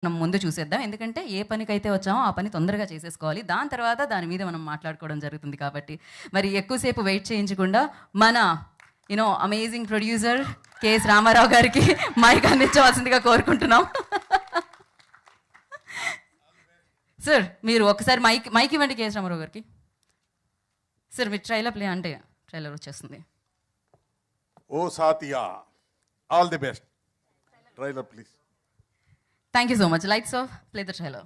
మనం ముందు చూసేద్దాం. ఎందుకంటే ఏ పనికైతే వచ్చామో ఆ పని తొందరగా చేసేసుకోవాలి. దాని తర్వాత దాని మీద మనం మాట్లాడుకోవడం జరుగుతుంది కాబట్టి. మరి ఎక్కువసేపు వెయిట్ చేయించకుండా మన అమేజింగ్ ప్రొడ్యూసర్ కెఎస్ రామారావు గారికి మైక్ అందించవలసిందిగా కోరుకుంటున్నాం. సార్ మీరు ఒకసారి మైక్ ఇవ్వండి కెఎస్ రామారావు గారికి. సార్ మీరు ట్రైలర్ ప్లే అంటే ట్రైలర్ వచ్చేస్తుంది. O Saathiya, all the best. Trailer please. Thank you so much. Lights off, play the trailer.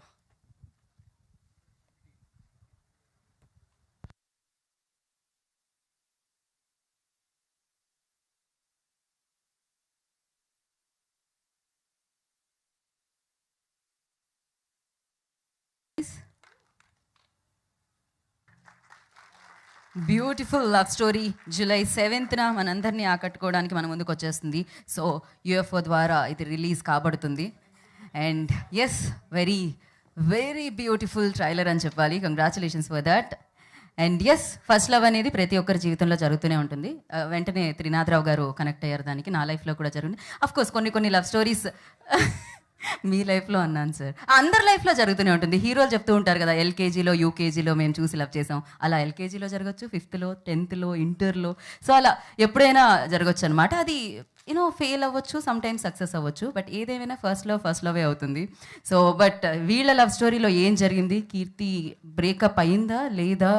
Beautiful love story July 7th మనందరినీ ఆకట్టుకోవడానికి మన ముందుకు వచ్చేస్తుంది. సో యూఎఫ్ఓ ద్వారా ఇది రిలీజ్ కాబడుతుంది. And yes, very very beautiful trailer అని చెప్పాలి. Congratulations for that. And yes, first love అనేది ప్రతి ఒక్కరి జీవితంలో జరుగుతూనే ఉంటుంది. వెంటనే త్రినాథరావు గారు కనెక్ట్ అయ్యారు దానికి. నా లైఫ్లో కూడా జరిగింది. అఫ్కోర్స్ కొన్ని లవ్ స్టోరీస్ మీ లైఫ్లో అన్నాను సార్, అందరి లైఫ్లో జరుగుతూనే ఉంటుంది. హీరోలు చెప్తూ ఉంటారు కదా, ఎల్కేజీలో యూకేజీలో మేము చూసి లవ్ చేసాం. అలా ఎల్కేజీలో జరగచ్చు, 5th, 10th, ఇంటర్లో. సో అలా ఎప్పుడైనా జరగచ్చు అనమాట. అది ఫెయిల్ అవ్వచ్చు, సమ్ టైమ్స్ సక్సెస్ అవ్వచ్చు. బట్ ఏదేమైనా ఫస్ట్ లవే అవుతుంది. సో బట్ వీళ్ళ లవ్ స్టోరీలో ఏం జరిగింది, కీర్తి బ్రేకప్ అయిందా లేదా,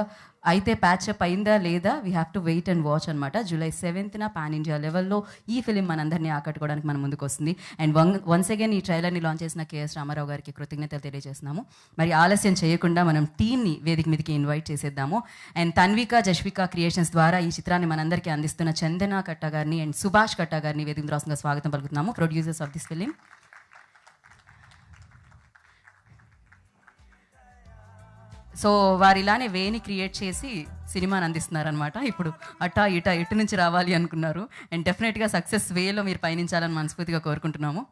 అయితే ప్యాచప్ అయిందా లేదా, we have to wait and watch అనమాట. జూలై 7th పాన్ ఇండియా లెవెల్లో ఈ ఫిలిం మనందరినీ ఆకట్టుకోవడానికి మన ముందుకు వస్తుంది. అండ్ వన్స్ అగైన్ ఈ ట్రైలర్ని లాంచ్ చేసిన కెఎస్ రామారావు గారికి కృతజ్ఞతలు తెలియజేస్తున్నాము. మరి ఆలస్యం చేయకుండా మనం టీమ్ని వేదిక మీదకి ఇన్వైట్ చేసేద్దాము. అండ్ తన్విక జష్విక క్రియేషన్స్ ద్వారా ఈ చిత్రాన్ని మనందరికీ అందిస్తున్న చందన కట్ట గారిని అండ్ సుభాష్ కట్ట గారిని వేదిక రాష్ట్రంగా స్వాగతం పలుకుతున్నాము, producers of this film. So వారు ఇలానే వేని క్రియేట్ చేసి సినిమాని అందిస్తున్నారనమాట. ఇప్పుడు ఇటు నుంచి రావాలి అనుకున్నారు. అండ్ డెఫినెట్గా సక్సెస్ వేలో మీరు పయనించాలని మనస్ఫూర్తిగా కోరుకుంటున్నాము.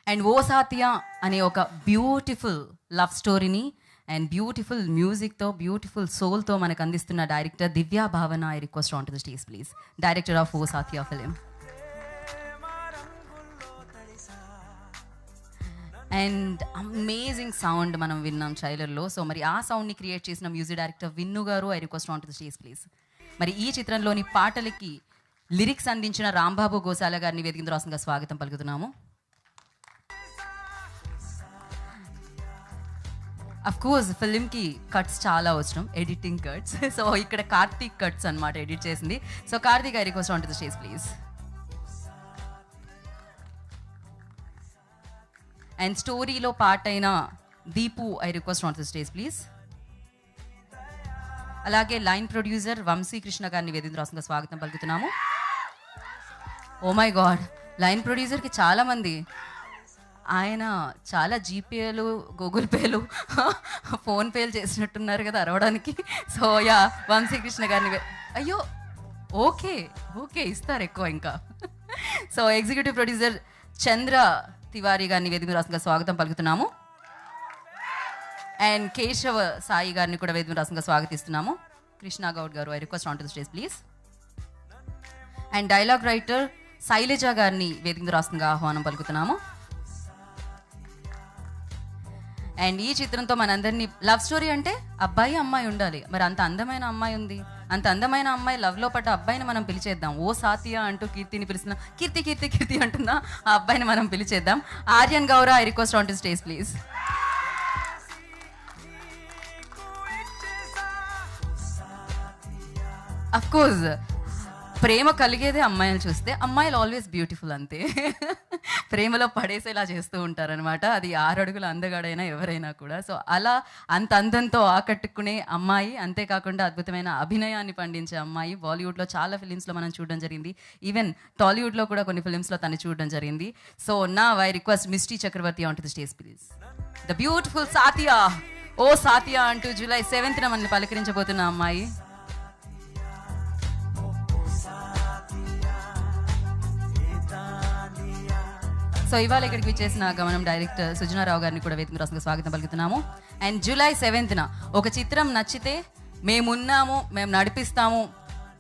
అండ్ ఓ సాతియా అనే ఒక బ్యూటిఫుల్ లవ్ స్టోరీని అండ్ బ్యూటిఫుల్ మ్యూజిక్తో, బ్యూటిఫుల్ సోల్తో మనకు అందిస్తున్న director Divya Bhavana. I request on to the stage please, director of O Saathiya film. And amazing sound మనం విన్నాం ట్రైలర్లో. సో మరి ఆ సౌండ్ని క్రియేట్ చేసిన మ్యూజిక్ డైరెక్టర్ విన్ను గారు. I request on to the stage please. మరి ఈ చిత్రంలోని పాటలకి లిరిక్స్ అందించిన రాంబాబు గోసాల గారిని వేదిక రాష్ట్రంగా స్వాగతం పలుకుతున్నాము. అఫ్ కోర్స్ ఫిలింకి కట్స్ చాలా అవసరం, ఎడిటింగ్ కట్స్. సో ఇక్కడ కార్తీక్ కట్స్ అనమాట ఎడిట్ చేసింది. So Karthik, I request on to the stage please. And స్టోరీలో పార్ట్ అయిన Deepu, I request on to the stage please. అలాగే లైన్ ప్రొడ్యూసర్ వంశీకృష్ణ గారిని వేదిక రాష్ట్రంగా స్వాగతం పలుకుతున్నాము. ఓ మై గాడ్, లైన్ ప్రొడ్యూసర్కి చాలామంది, ఆయన చాలా జీపేలు, గూగుల్ పేలు, ఫోన్పేలు చేసినట్టున్నారు కదా అరవడానికి. సో యా, వంశీకృష్ణ గారిని అయ్యో ఓకే ఇస్తారు ఎక్కువ ఇంకా. సో ఎగ్జిక్యూటివ్ ప్రొడ్యూసర్ చంద్ర తివారీ గారిని వేదిక రాష్ట్రంగా స్వాగతం పలుకుతున్నాము. అండ్ కేశవ సాయి గారిని కూడా వేదిక రాష్ట్రంగా స్వాగతిస్తున్నాము. కృష్ణ గౌడ్ గారు, I request on to the stage please. And dialogue writer Shailaja గారిని వేదిక రాష్ట్రంగా ఆహ్వానం పలుకుతున్నాము. అండ్ ఈ చిత్రంతో మనందరినీ, లవ్ స్టోరీ అంటే అబ్బాయి అమ్మాయి ఉండాలి. మరి అంత అందమైన అమ్మాయి ఉంది, అంత అందమైన అమ్మాయి లవ్లో పడ్డ అబ్బాయిని మనం పిలిచేద్దాం. ఓ సాతియా అంటూ కీర్తిని పిలుస్తున్నాం. కీర్తి అంటున్నా ఆ అబ్బాయిని మనం పిలిచేద్దాం. Aryan Gaur, I request on to stage please. Of course ప్రేమ కలిగేదే అమ్మాయిలు చూస్తే. అమ్మాయిలు ఆల్వేస్ బ్యూటిఫుల్, అంతే. ప్రేమలో పడేసేలా చేస్తూ ఉంటారనమాట. అది 6 అడుగుల అందగాడైనా ఎవరైనా కూడా. సో అలా అంత అందంతో ఆకట్టుకునే అమ్మాయి, అంతేకాకుండా అద్భుతమైన అభినయాన్ని పండించే అమ్మాయి. బాలీవుడ్లో చాలా ఫిలిమ్స్లో మనం చూడడం జరిగింది. ఈవెన్ టాలీవుడ్లో కూడా కొన్ని ఫిలిమ్స్లో తను చూడడం జరిగింది. సో నా I request Mishti Chakraborty on to the stage please. The beautiful Saathiya, O Saathiya అంటూ జూలై 7th మనల్ని పలకరించబోతున్న అమ్మాయి. సో ఇవాళ ఇక్కడికి విచ్చేసిన గమనం డైరెక్టర్ సుజనారావు గారిని కూడా వేదిక రాష్ట్రంగా స్వాగతం పలుకుతున్నాము. అండ్ జూలై 7th ఒక చిత్రం నచ్చితే మేమున్నాము, మేము నడిపిస్తాము,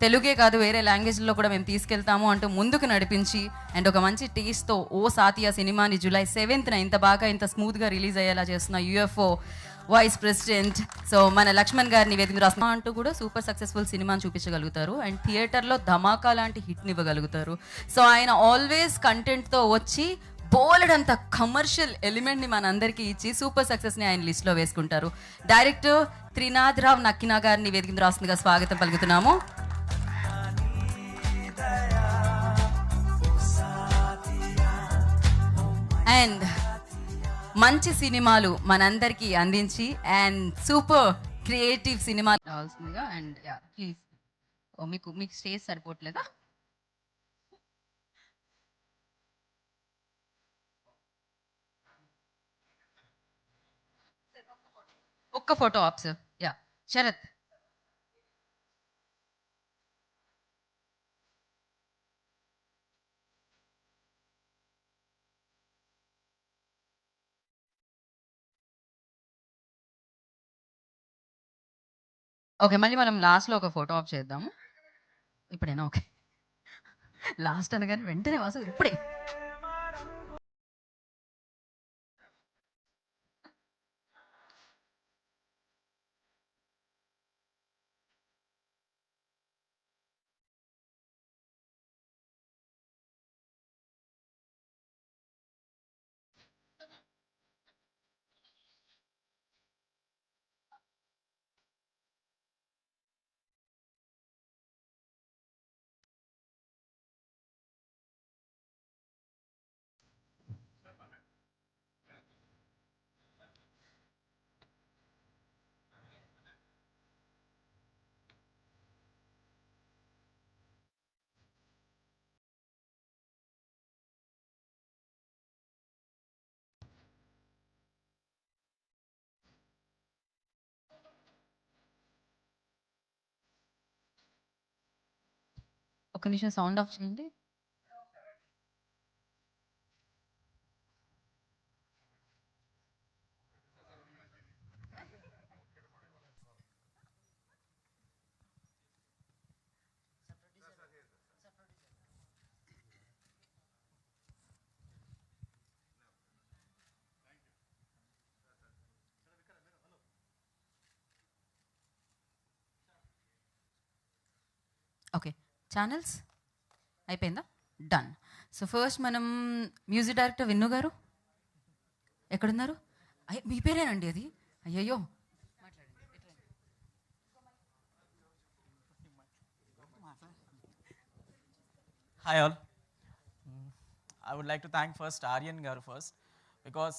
తెలుగే కాదు వేరే లాంగ్వేజ్లో కూడా మేము తీసుకెళ్తాము అంటూ ముందుకు నడిపించి అండ్ ఒక మంచి టేస్ట్తో ఓ సాతియా సినిమాని జూలై 7th ఇంత బాగా ఇంత స్మూత్గా రిలీజ్ అయ్యేలా చేస్తున్న యూఎఫ్ఓ వైస్ ప్రెసిడెంట్ సో మన లక్ష్మణ్ గారిని వేదిక రాస్తున్నా అంటూ కూడా సూపర్ సక్సెస్ఫుల్ సినిమాని చూపించగలుగుతారు అండ్ థియేటర్లో ధమాకా లాంటి హిట్ని ఇవ్వగలుగుతారు. సో ఆయన ఆల్వేస్ కంటెంట్తో వచ్చి బోలెడంత కమర్షియల్ ఎలిమెంట్ని మనందరికీ ఇచ్చి సూపర్ సక్సెస్ని ఆయన లిస్ట్లో వేసుకుంటారు. డైరెక్టర్ త్రినాథ్ రావ్ నక్కినా గారిని వేదిక రాస్తుందిగా స్వాగతం పలుకుతున్నాము. అండ్ మంచి సినిమాలు మనందరికీ అందించి అండ్ సూపర్ క్రియేటివ్ సినిమా రావాల్సిందిగా అండ్ ప్లీజ్ మీకు స్టేజ్ సరిపోవట్లేదా? ఒక్క photo up sir. Sharath okay, మళ్ళీ మనం లాస్ట్లో ఒక ఫోటో ఆప్ చేద్దాము. ఇప్పుడేనా? ఓకే, లాస్ట్ అనగానే వెంటనే వాసు ఇప్పుడే. ఒక నిమిషం సౌండ్ ఆఫ్ చేయండి. ఓకే, ఛానల్స్ అయిపోయిందా? డన్. సో ఫస్ట్ మనం మ్యూజిక్ డైరెక్టర్ విన్ను గారు ఎక్కడున్నారు? మీ పేరేనండి అది? అయ్యయ్యో, Hi all. I would like to thank first Aryan garu first because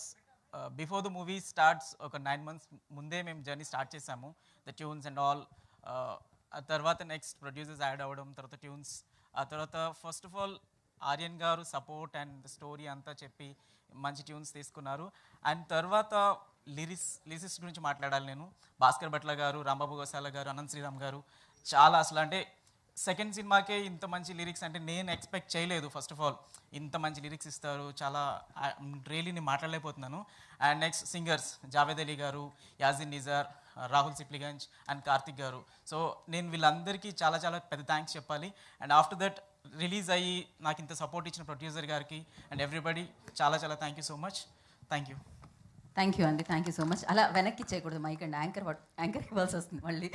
before the movie starts ఒక 9 months ముందే మేము జర్నీ స్టార్ట్ చేసాము. The tunes and all. ఆ తర్వాత నెక్స్ట్ ప్రొడ్యూసర్స్ యాడ్ అవ్వడం, తర్వాత ట్యూన్స్, ఆ తర్వాత ఫస్ట్ ఆఫ్ ఆల్ ఆర్యన్ గారు సపోర్ట్ అండ్ స్టోరీ అంతా చెప్పి మంచి ట్యూన్స్ తీసుకున్నారు. అండ్ తర్వాత లిరిసిస్ట్ గురించి మాట్లాడాలి నేను. భాస్కర్ భట్ల గారు, రాంబాబు గోసాల గారు, అనంత్ శ్రీరామ్ గారు చాలా అసలు అంటే సెకండ్ సినిమాకే ఇంత మంచి లిరిక్స్ అంటే నేను ఎక్స్పెక్ట్ చేయలేదు. ఫస్ట్ ఆఫ్ ఆల్ ఇంత మంచి లిరిక్స్ ఇస్తారు, చాలా రియలీ నేను మాట్లాడలేకపోతున్నాను. And next singers Javed Ali గారు, యాజిన్ నిజార్, రాహుల్ సిప్లిగంజ్ అండ్ కార్తిక్ గారు. సో నేను వీళ్ళందరికీ చాలా చాలా పెద్ద థ్యాంక్స్ చెప్పాలి. అండ్ ఆఫ్టర్ దట్ రిలీజ్ అయ్యి నాకు ఇంత సపోర్ట్ ఇచ్చిన ప్రొడ్యూసర్ గారికి అండ్ ఎవ్రీబడి చాలా చాలా thank you so much. Thank you. Thank you అండి, థ్యాంక్ యూ సో మచ్. అలా వెనక్కి చేయకూడదు మైక్ అండ్ యాంకర్కి ఇవ్వాల్సి వస్తుంది మళ్ళీ.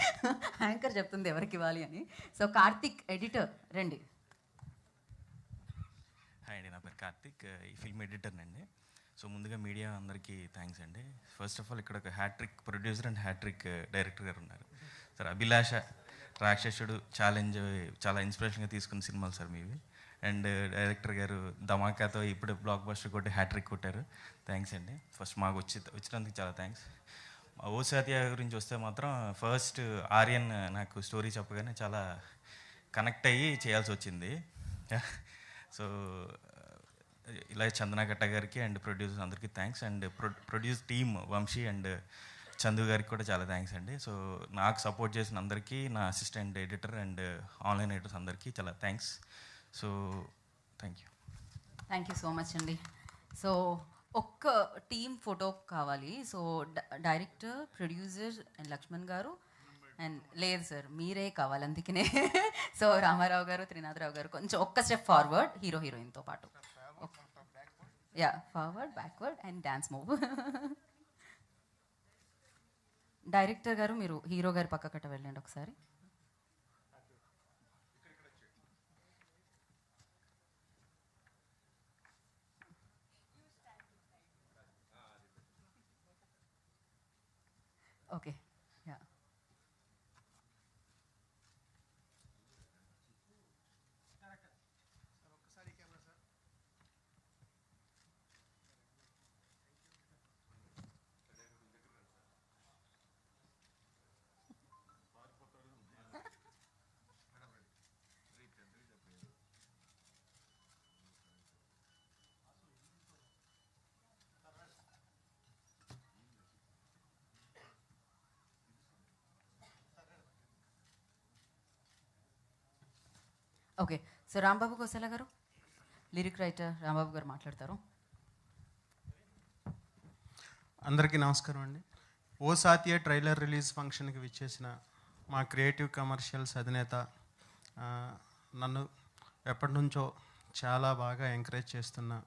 యాంకర్ చెప్తుంది ఎవరికి ఇవ్వాలి అని. సో కార్తిక్ ఎడిటర్ రండి. హాయ్ అండి, నా పేరు కార్తిక్, ఈ ఫిల్మ్ ఎడిటర్నండి. సో ముందుగా మీడియా అందరికీ థ్యాంక్స్ అండి. ఫస్ట్ ఆఫ్ ఆల్ ఇక్కడ ఒక hat trick producer and hat trick director గారు ఉన్నారు సార్. అభిలాష, రాక్షసుడు, ఛాలెంజ్ చాలా ఇన్స్పిరేషన్గా తీసుకున్న సినిమాలు సార్ మీవి. అండ్ డైరెక్టర్ గారు ధమాకాతో ఇప్పుడు బ్లాక్ బస్టర్ కొట్టి హ్యాట్రిక్ కొట్టారు. థ్యాంక్స్ అండి. ఫస్ట్ మాకు వచ్చినందుకు చాలా థ్యాంక్స్. ఓ సాతియా గురించి వస్తే మాత్రం ఫస్ట్ ఆర్యన్ నాకు స్టోరీ చెప్పగానే చాలా కనెక్ట్ అయ్యి చేయాల్సి వచ్చింది. సో ఇలా చందనగట్ట గారికి అండ్ ప్రొడ్యూసర్స్ అందరికీ thanks. And produce team Vamshi and Chandu గారికి కూడా చాలా థ్యాంక్స్ అండి. సో నాకు సపోర్ట్ చేసిన అందరికీ, నా assistant editor and online editors అందరికీ చాలా thanks. So thank you. Thank you so much అండి. సో ఒక్క టీమ్ ఫోటో కావాలి. So director, producer and Lakshman గారు అండ్ లేదు సార్ మీరే కావాలి అందుకనే. సో రామారావు గారు, త్రినాథరావు గారు కొంచెం ఒక్క స్టెప్ ఫార్వర్డ్ హీరో హీరోయిన్తో పాటు. Yeah, forward, backward and dance move. Director గారు మీరు హీరో గారి పక్క కట్ట వెళ్ళండి ఒకసారి. Okay, yeah. Okay, so Rambabu Kosala గారు, లిరిక్ రైటర్ రాంబాబు గారు మాట్లాడతారు. అందరికీ నమస్కారం అండి. ఓ సాతియా ట్రైలర్ రిలీజ్ ఫంక్షన్కి విచ్చేసిన మా క్రియేటివ్ కమర్షియల్స్ అధినేత, నన్ను ఎప్పటి నుంచో చాలా బాగా ఎంకరేజ్ చేస్తున్న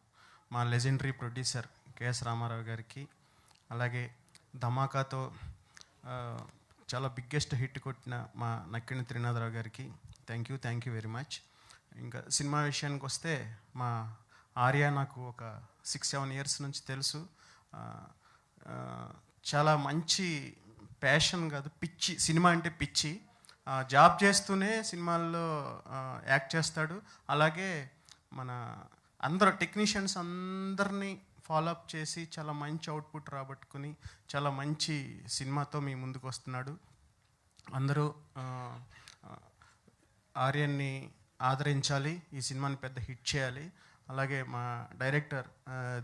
మా లెజెండరీ ప్రొడ్యూసర్ కెఎస్ రామారావు గారికి, అలాగే ధమాకాతో చాలా బిగ్గెస్ట్ హిట్ కొట్టిన మా నక్కిన త్రినాథరావు గారికి థ్యాంక్ యూ వెరీ మచ్. ఇంకా సినిమా విషయానికి వస్తే మా ఆర్య నాకు ఒక 6-7 ఇయర్స్ నుంచి తెలుసు. చాలా మంచి ప్యాషన్ కాదు, పిచ్చి, సినిమా అంటే పిచ్చి. జాబ్ చేస్తూనే సినిమాల్లో యాక్ట్ చేస్తాడు. అలాగే మన అందరూ టెక్నీషియన్స్ అందరినీ ఫాలోఅప్ చేసి చాలా మంచి అవుట్పుట్ రాబట్టుకుని చాలా మంచి సినిమాతో మీ ముందుకు వస్తున్నాడు. అందరూ ఆర్యన్ని ఆదరించాలి, ఈ సినిమాని పెద్ద హిట్ చేయాలి. అలాగే మా డైరెక్టర్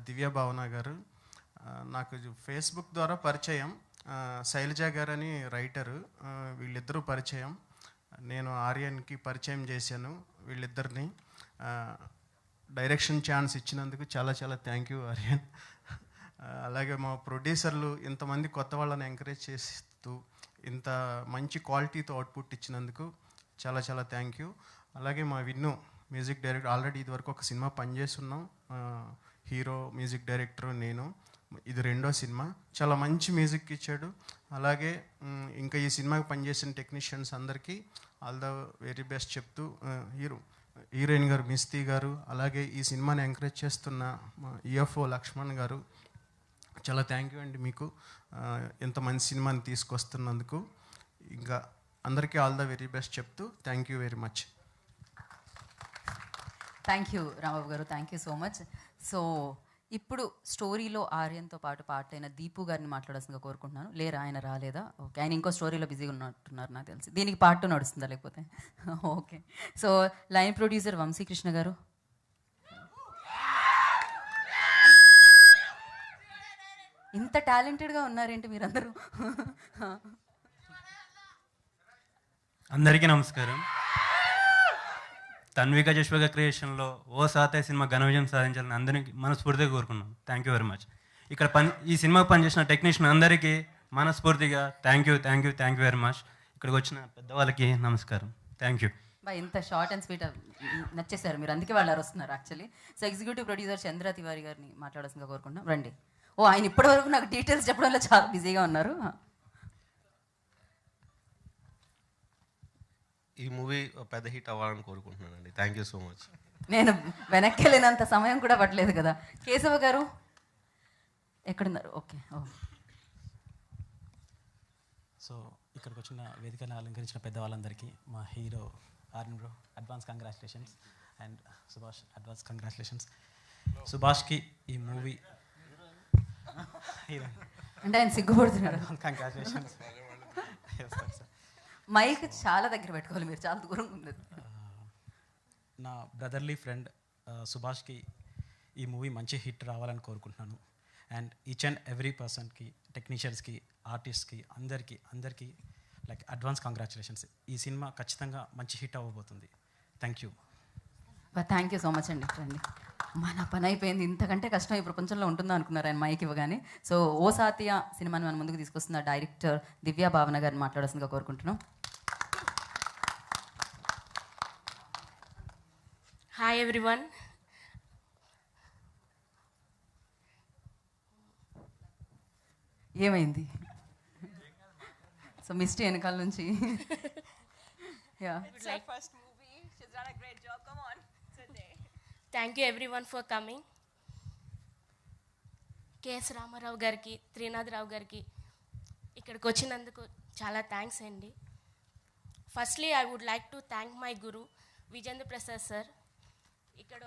దివ్య భావన గారు నాకు ఫేస్బుక్ ద్వారా పరిచయం, శైలజ గారని రైటరు, వీళ్ళిద్దరూ పరిచయం. నేను ఆర్యన్కి పరిచయం చేశాను వీళ్ళిద్దరిని. డైరెక్షన్ ఛాన్స్ ఇచ్చినందుకు చాలా చాలా థ్యాంక్ యూ ఆర్యన్. అలాగే మా ప్రొడ్యూసర్లు ఇంతమంది కొత్త వాళ్ళని ఎంకరేజ్ చేస్తూ ఇంత మంచి క్వాలిటీతో అవుట్పుట్ ఇచ్చినందుకు చాలా చాలా థ్యాంక్ యూ. అలాగే మా విన్ను మ్యూజిక్ డైరెక్టర్, ఆల్రెడీ ఇదివరకు ఒక సినిమా పనిచేస్తున్నాం, హీరో మ్యూజిక్ డైరెక్టర్ నేను, ఇది 2వ సినిమా. చాలా మంచి మ్యూజిక్ ఇచ్చాడు. అలాగే ఇంకా ఈ సినిమాకి పనిచేసిన టెక్నీషియన్స్ అందరికీ ఆల్ ద వెరీ బెస్ట్ చెప్తూ, హీరోయిన్ గారు మిస్తీ గారు, అలాగే ఈ సినిమాని ఎంకరేజ్ చేస్తున్న ఈఎఫ్ఓ లక్ష్మణ్ గారు, చాలా థ్యాంక్ యూ అండి మీకు, ఇంత మంచి సినిమాని తీసుకొస్తున్నందుకు. ఇంకా అందరికీ ఆల్ ద వెరీ బెస్ట్ చెప్తూ thank you very much. Thank you Rambabu గారు, thank you so much. So ఇప్పుడు స్టోరీలో ఆర్యన్తో పాటు పార్ట్ అయిన దీపు గారిని మాట్లాడాల్సిందిగా కోరుకుంటున్నాను. లేరా, ఆయన రాలేదా? ఓకే, ఆయన ఇంకో స్టోరీలో బిజీగా ఉన్నట్టున్నారు నాకు తెలిసి. దీనికి పార్ట్ 2 నడుస్తుందా లేకపోతే? Okay, so line producer Vamsikrishna గారు. ఇంత టాలెంటెడ్గా ఉన్నారేంటి మీరందరూ? అందరికీ నమస్కారం. తన్విక జశ్వక క్రియేషన్లో ఓ సాతే సినిమా ఘన విజయం సాధించాలని అందరికీ మనస్ఫూర్తిగా కోరుకున్నాం. Thank you very much. ఇక్కడ ఈ సినిమాకి పనిచేసిన టెక్నీషియన్ అందరికీ మనస్ఫూర్తిగా థ్యాంక్ యూ వెరీ మచ్. ఇక్కడికి వచ్చిన పెద్దవాళ్ళకి నమస్కారం. Thank you. ఇంత షార్ట్ అండ్ స్వీట్ నచ్చేసారు మీరు, అందుకే వాళ్ళు వస్తున్నారు యాక్చువల్లీ. సో ఎగ్జిక్యూటివ్ ప్రొడ్యూసర్ చంద్ర తివారి గారిని మాట్లాడాల్సిందిగా కోరుకుంటున్నాం. రండి. ఓ, ఆయన ఇప్పటివరకు నాకు డీటెయిల్స్ చెప్పడంలో చాలా బిజీగా ఉన్నారు. ఈ మూవీ పెద్ద హిట్ అవ్వాలని కోరుకుంటున్నానండి. Thank you so much. నేను వెనక్కి వెళ్ళినంత సమయం కూడా పట్టలేదు కదా. కేశవ గారు ఎక్కడున్నారు? ఓకే. సో ఇక్కడికి వచ్చిన వేదికను అలంకరించిన పెద్దవాళ్ళందరికీ, మా hero Aryan bro advance congratulations, and Subhash advance congratulations. సుభాష్కి ఈ మూవీ హీరో అంటే ఆయన సిగ్గుపడుతున్నాడు. కంగ్రాచులేషన్స్. మైక్ చాలా దగ్గర పెట్టుకోవాలి మీరు, చాలా దూరంగా ఉంది. నా బ్రదర్లీ ఫ్రెండ్ సుభాష్కి ఈ మూవీ మంచి హిట్ రావాలని కోరుకుంటున్నాను. అండ్ ఈచ్ అండ్ ఎవ్రీ పర్సన్కి, టెక్నీషియన్స్కి, ఆర్టిస్ట్కి, అందరికీ లైక్ అడ్వాన్స్ కంగ్రాచులేషన్స్. ఈ సినిమా ఖచ్చితంగా మంచి హిట్ అవ్వబోతుంది. Thank you. Thank you so much అండి. మన పని అయిపోయింది. ఇంతకంటే కష్టం ఈ ప్రపంచంలో ఉంటుందో అనుకున్నారు ఆయన మైక్ ఇవ్వగానే. సో ఓ సాతియా సినిమాని మన ముందుకు తీసుకొస్తున్న డైరెక్టర్ దివ్యా భావన గారిని మాట్లాడాల్సిందిగా కోరుకుంటున్నాం. Hi everyone. ఏమైంది? సో మిస్టీ వెనకాల నుంచి yeah thank you everyone for coming. KS Rama Rao గారికి, త్రినాథరావు గారికి ఇక్కడికి వచ్చినందుకు చాలా థ్యాంక్స్ అండి. Firstly I would like to thank my guru Vijendra Prasad sir. ఇక్కడ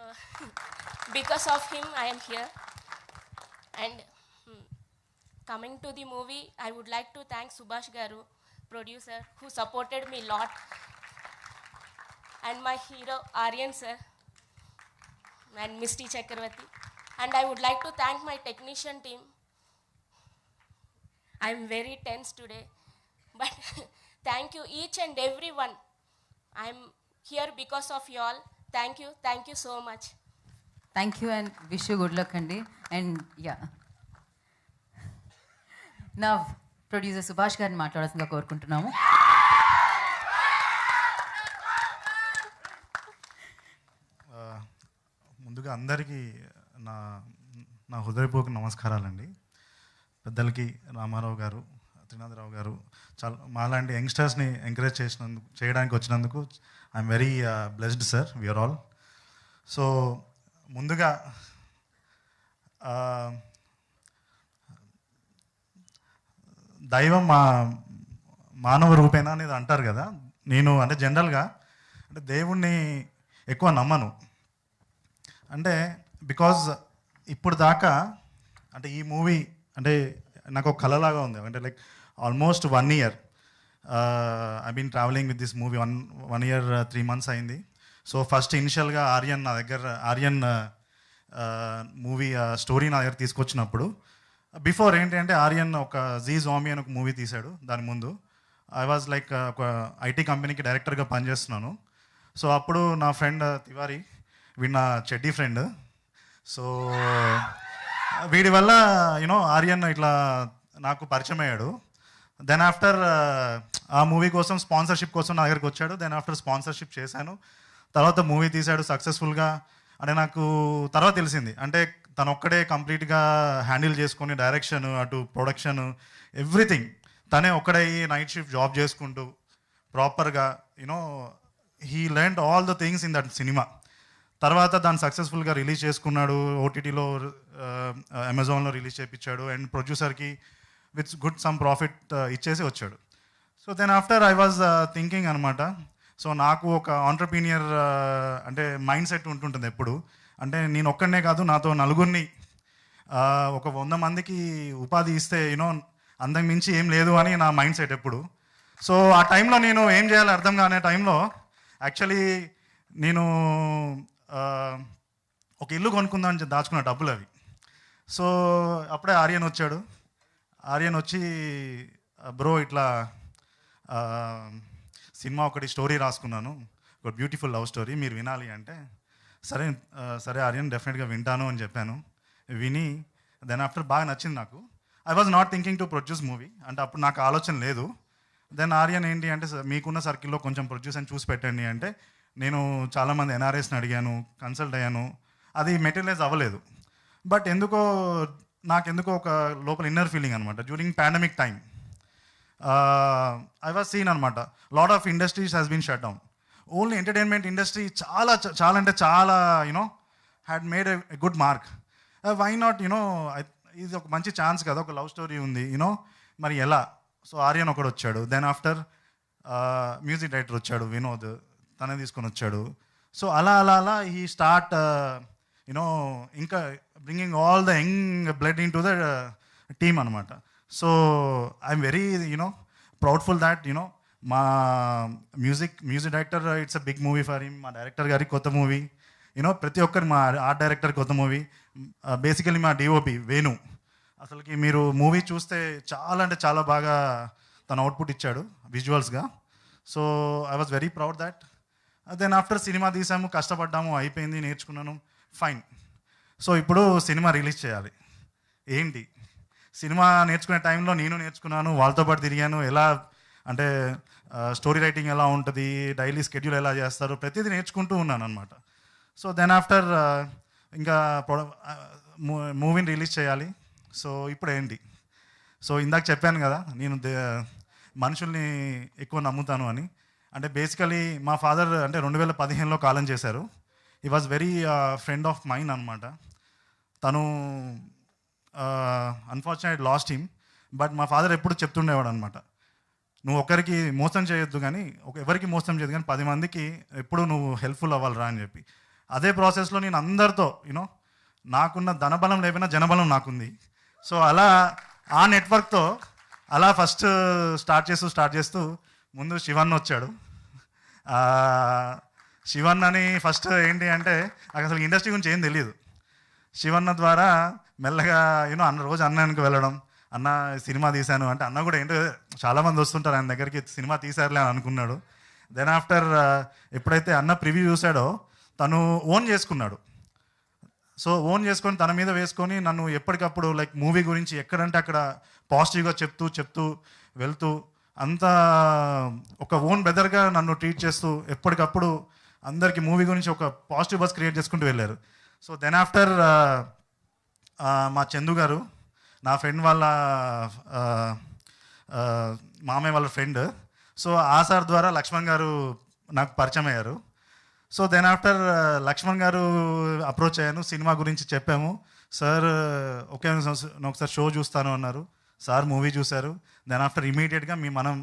because of him I'm here. And coming to the movie, I would like to thank Subhash Garu, producer, who supported me a lot, and my hero Aryan sir and Misty Chakravarti. And I would like to thank my technician team. I am very tense today, but thank you each and everyone. I am here because of you all. Thank you so much. Thank you and wish you good luck అండి. And yeah నా producer Subhash గారిని మాట్లాడాల్సిందిగా కోరుకుంటున్నాము. ముందుగా అందరికీ నా నా హృదయపూర్వక నమస్కారాలండి. పెద్దలకి రామారావు గారు, త్రినాథరావు గారు చాలా మాలాంటి యంగ్స్టర్స్ని ఎంకరేజ్ చేయడానికి వచ్చినందుకు I'm very blessed sir. We're all. So ముందుగా దైవం మానవ రూపేణ అనేది అంటారు కదా. నేను అంటే జనరల్గా అంటే దేవుణ్ణి ఎక్కువ నమ్మను. అంటే బికాజ్ ఇప్పుడు దాకా అంటే ఈ మూవీ అంటే నాకు ఒక కళలాగా ఉంది. అంటే like almost 1 year I been travelling with this movie. 1 year 3 months అయింది. సో ఫస్ట్ ఇనిషియల్గా ఆర్యన్ నా దగ్గర మూవీ స్టోరీ నా దగ్గర తీసుకొచ్చినప్పుడు బిఫోర్ ఏంటి అంటే ఆర్యన్ ఒక జీ జాంబీ అని ఒక మూవీ తీశాడు. దాని ముందు ఐ వాజ్ లైక్ ఒక ఐటీ కంపెనీకి డైరెక్టర్గా పనిచేస్తున్నాను. సో అప్పుడు నా ఫ్రెండ్ తివారీ, వీడు నా చెడ్డీ ఫ్రెండ్. సో వీడి వల్ల యూనో ఆర్యన్ ఇట్లా నాకు పరిచయం అయ్యాడు. దెన్ ఆఫ్టర్ ఆ మూవీ కోసం స్పాన్సర్షిప్ కోసం నా దగ్గరికి వచ్చాడు. దెన్ ఆఫ్టర్ స్పాన్సర్షిప్ చేశాను. తర్వాత మూవీ తీశాడు సక్సెస్ఫుల్గా. అంటే నాకు తర్వాత తెలిసింది అంటే తను ఒక్కడే కంప్లీట్గా హ్యాండిల్ చేసుకొని డైరెక్షన్, అటు ప్రొడక్షన్, ఎవ్రీథింగ్ తనే ఒక్కడే నైట్ షిఫ్ట్ జాబ్ చేసుకుంటూ ప్రాపర్గా you know he learn all the things in that cinema. తర్వాత దాన్ని సక్సెస్ఫుల్గా రిలీజ్ చేసుకున్నాడు. ఓటీటీలో, అమెజాన్లో రిలీజ్ చేయించాడు. అండ్ ప్రొడ్యూసర్కి విత్ గుడ్ సమ్ ప్రాఫిట్ ఇచ్చేసి వచ్చాడు. So then after I was thinking అనమాట. సో నాకు ఒక ఆంటర్ప్రీనియర్ అంటే మైండ్ సెట్ ఉంటుంటుంది ఎప్పుడు. అంటే నేను ఒక్కడనే కాదు, నాతో నలుగురిని ఒక 100 మందికి ఉపాధి ఇస్తే యూనో అంతకు మించి ఏం లేదు అని నా మైండ్ సెట్ ఎప్పుడు. సో ఆ టైంలో నేను ఏం చేయాలో అర్థం కానే టైంలో యాక్చువల్లీ నేను ఒక ఇల్లు కొనుక్కుందామని దాచుకున్న డబ్బులు అవి. సో అప్పుడే ఆర్యన్ వచ్చాడు. ఆర్యన్ వచ్చి బ్రో ఇట్లా సినిమా ఒకటి స్టోరీ రాసుకున్నాను, ఒక బ్యూటిఫుల్ లవ్ స్టోరీ, మీరు వినాలి అంటే సరే ఆర్యన్ డెఫినెట్గా వింటాను అని చెప్పాను. విని దెన్ ఆఫ్టర్ బాగా నచ్చింది నాకు. I was not thinking to produce movie, అంటే అప్పుడు నాకు ఆలోచన లేదు. దెన్ ఆర్యన్ ఏంటి అంటే మీకున్న సర్కిల్లో కొంచెం ప్రొడ్యూస్ అని చూసి పెట్టండి అంటే నేను చాలామంది ఎన్ఆర్ఎస్ని అడిగాను, కన్సల్ట్ అయ్యాను. అది మెటీరియలైజ్ అవ్వలేదు. బట్ నాకెందుకో ఒక లోపల ఇన్నర్ ఫీలింగ్ అనమాట. During pandemic time I was seen అనమాట lot of industries has been shut down. Only entertainment industry చాలా అంటే చాలా you know had made a good mark. Why not you know ఇది ఒక మంచి ఛాన్స్ కదా, ఒక లవ్ స్టోరీ ఉంది యూనో, మరి ఎలా? సో ఆర్యన్ ఒకడు వచ్చాడు. దెన్ ఆఫ్టర్ మ్యూజిక్ డైరెక్టర్ వచ్చాడు వినోద్, తనే తీసుకొని వచ్చాడు. సో అలా హీ స్టార్ట్ యూనో ఇంకా bringing all the young blood in to the team అనమాట. So I'm very you know proudful that you know మా music director it's a big movie for him. మా director గారికి కొత్త మూవీ, యూనో ప్రతి ఒక్కరు, మా ఆర్ట్ డైరెక్టర్ కొత్త మూవీ, బేసికలీ మా డిఓపి వేణు. అసలుకి మీరు మూవీ చూస్తే చాలా అంటే చాలా బాగా తన అవుట్పుట్ ఇచ్చాడు విజువల్స్గా. So I was very proud that. Then after సినిమా తీసాము, కష్టపడ్డాము, అయిపోయింది, నేర్చుకున్నాను, ఫైన్. సో ఇప్పుడు సినిమా రిలీజ్ చేయాలి. ఏంటి సినిమా నేర్చుకునే టైంలో నేను నేర్చుకున్నాను, వాళ్ళతో పాటు తిరిగాను. ఎలా అంటే స్టోరీ రైటింగ్ ఎలా ఉంటుంది, డైలీ స్కెడ్యూల్ ఎలా చేస్తారు, ప్రతిదీ నేర్చుకుంటూ ఉన్నాను అనమాట. సో దెన్ ఆఫ్టర్ ఇంకా మూవీని రిలీజ్ చేయాలి. సో ఇప్పుడు ఏంటి, సో ఇందాక చెప్పాను కదా నేను మనుషుల్ని ఎక్కువ నమ్ముతాను అని. అంటే బేసికలీ మా ఫాదర్ అంటే 2015లో కాలం చేశారు. He was very friend of mine అనమాట. తను అన్ఫార్చునేట్ లాస్ట్ హిమ్. బట్ మా ఫాదర్ ఎప్పుడు చెప్తుండేవాడు అనమాట, నువ్వు ఒకరికి మోసం చేయొద్దు కానీ ఎవరికి మోసం చేయదు కానీ 10 మందికి ఎప్పుడు నువ్వు హెల్ప్ఫుల్ అవ్వాలిరా అని చెప్పి. అదే ప్రాసెస్లో నేను అందరితో యూనో నాకున్న ధనబలం లేకపోయినా జనబలం నాకుంది. సో అలా ఆ నెట్వర్క్తో అలా ఫస్ట్ స్టార్ట్ చేస్తూ ముందు శివన్ వచ్చాడు. శివన్ అని ఫస్ట్ ఏంటి అంటే నాకు అసలు ఇండస్ట్రీ గురించి ఏం తెలియదు. శివన్న ద్వారా మెల్లగా యూనో రోజు అన్నానికి వెళ్ళడం, అన్న సినిమా తీశాను అంటే అన్న కూడా ఏంటో చాలామంది వస్తుంటారు ఆయన దగ్గరికి, సినిమా తీశారులే అని అనుకున్నాడు. దెన్ ఆఫ్టర్ ఎప్పుడైతే అన్న ప్రివ్యూ చూశాడో తను ఓన్ చేసుకున్నాడు. సో ఓన్ చేసుకొని తన మీద వేసుకొని నన్ను ఎప్పటికప్పుడు లైక్ మూవీ గురించి ఎక్కడంటే అక్కడ పాజిటివ్గా చెప్తూ వెళ్తూ అంతా ఒక ఓన్ బ్రదర్గా నన్ను ట్రీట్ చేస్తూ ఎప్పటికప్పుడు అందరికీ మూవీ గురించి ఒక పాజిటివ్ బస్ క్రియేట్ చేసుకుంటూ వెళ్ళారు. సో దెన్ ఆఫ్టర్ మా చందు గారు నా ఫ్రెండ్ వాళ్ళ మామయ్య వాళ్ళ ఫ్రెండ్. సో ఆ సార్ ద్వారా లక్ష్మణ్ గారు నాకు పరిచయం అయ్యారు. సో దెన్ ఆఫ్టర్ లక్ష్మణ్ గారు అప్రోచ్ అయ్యాను, సినిమా గురించి చెప్పాము. సార్ ఓకే నేను ఒకసారి షో చూస్తాను అన్నారు. సార్ మూవీ చూశారు. దెన్ ఆఫ్టర్ ఇమీడియట్గా మనం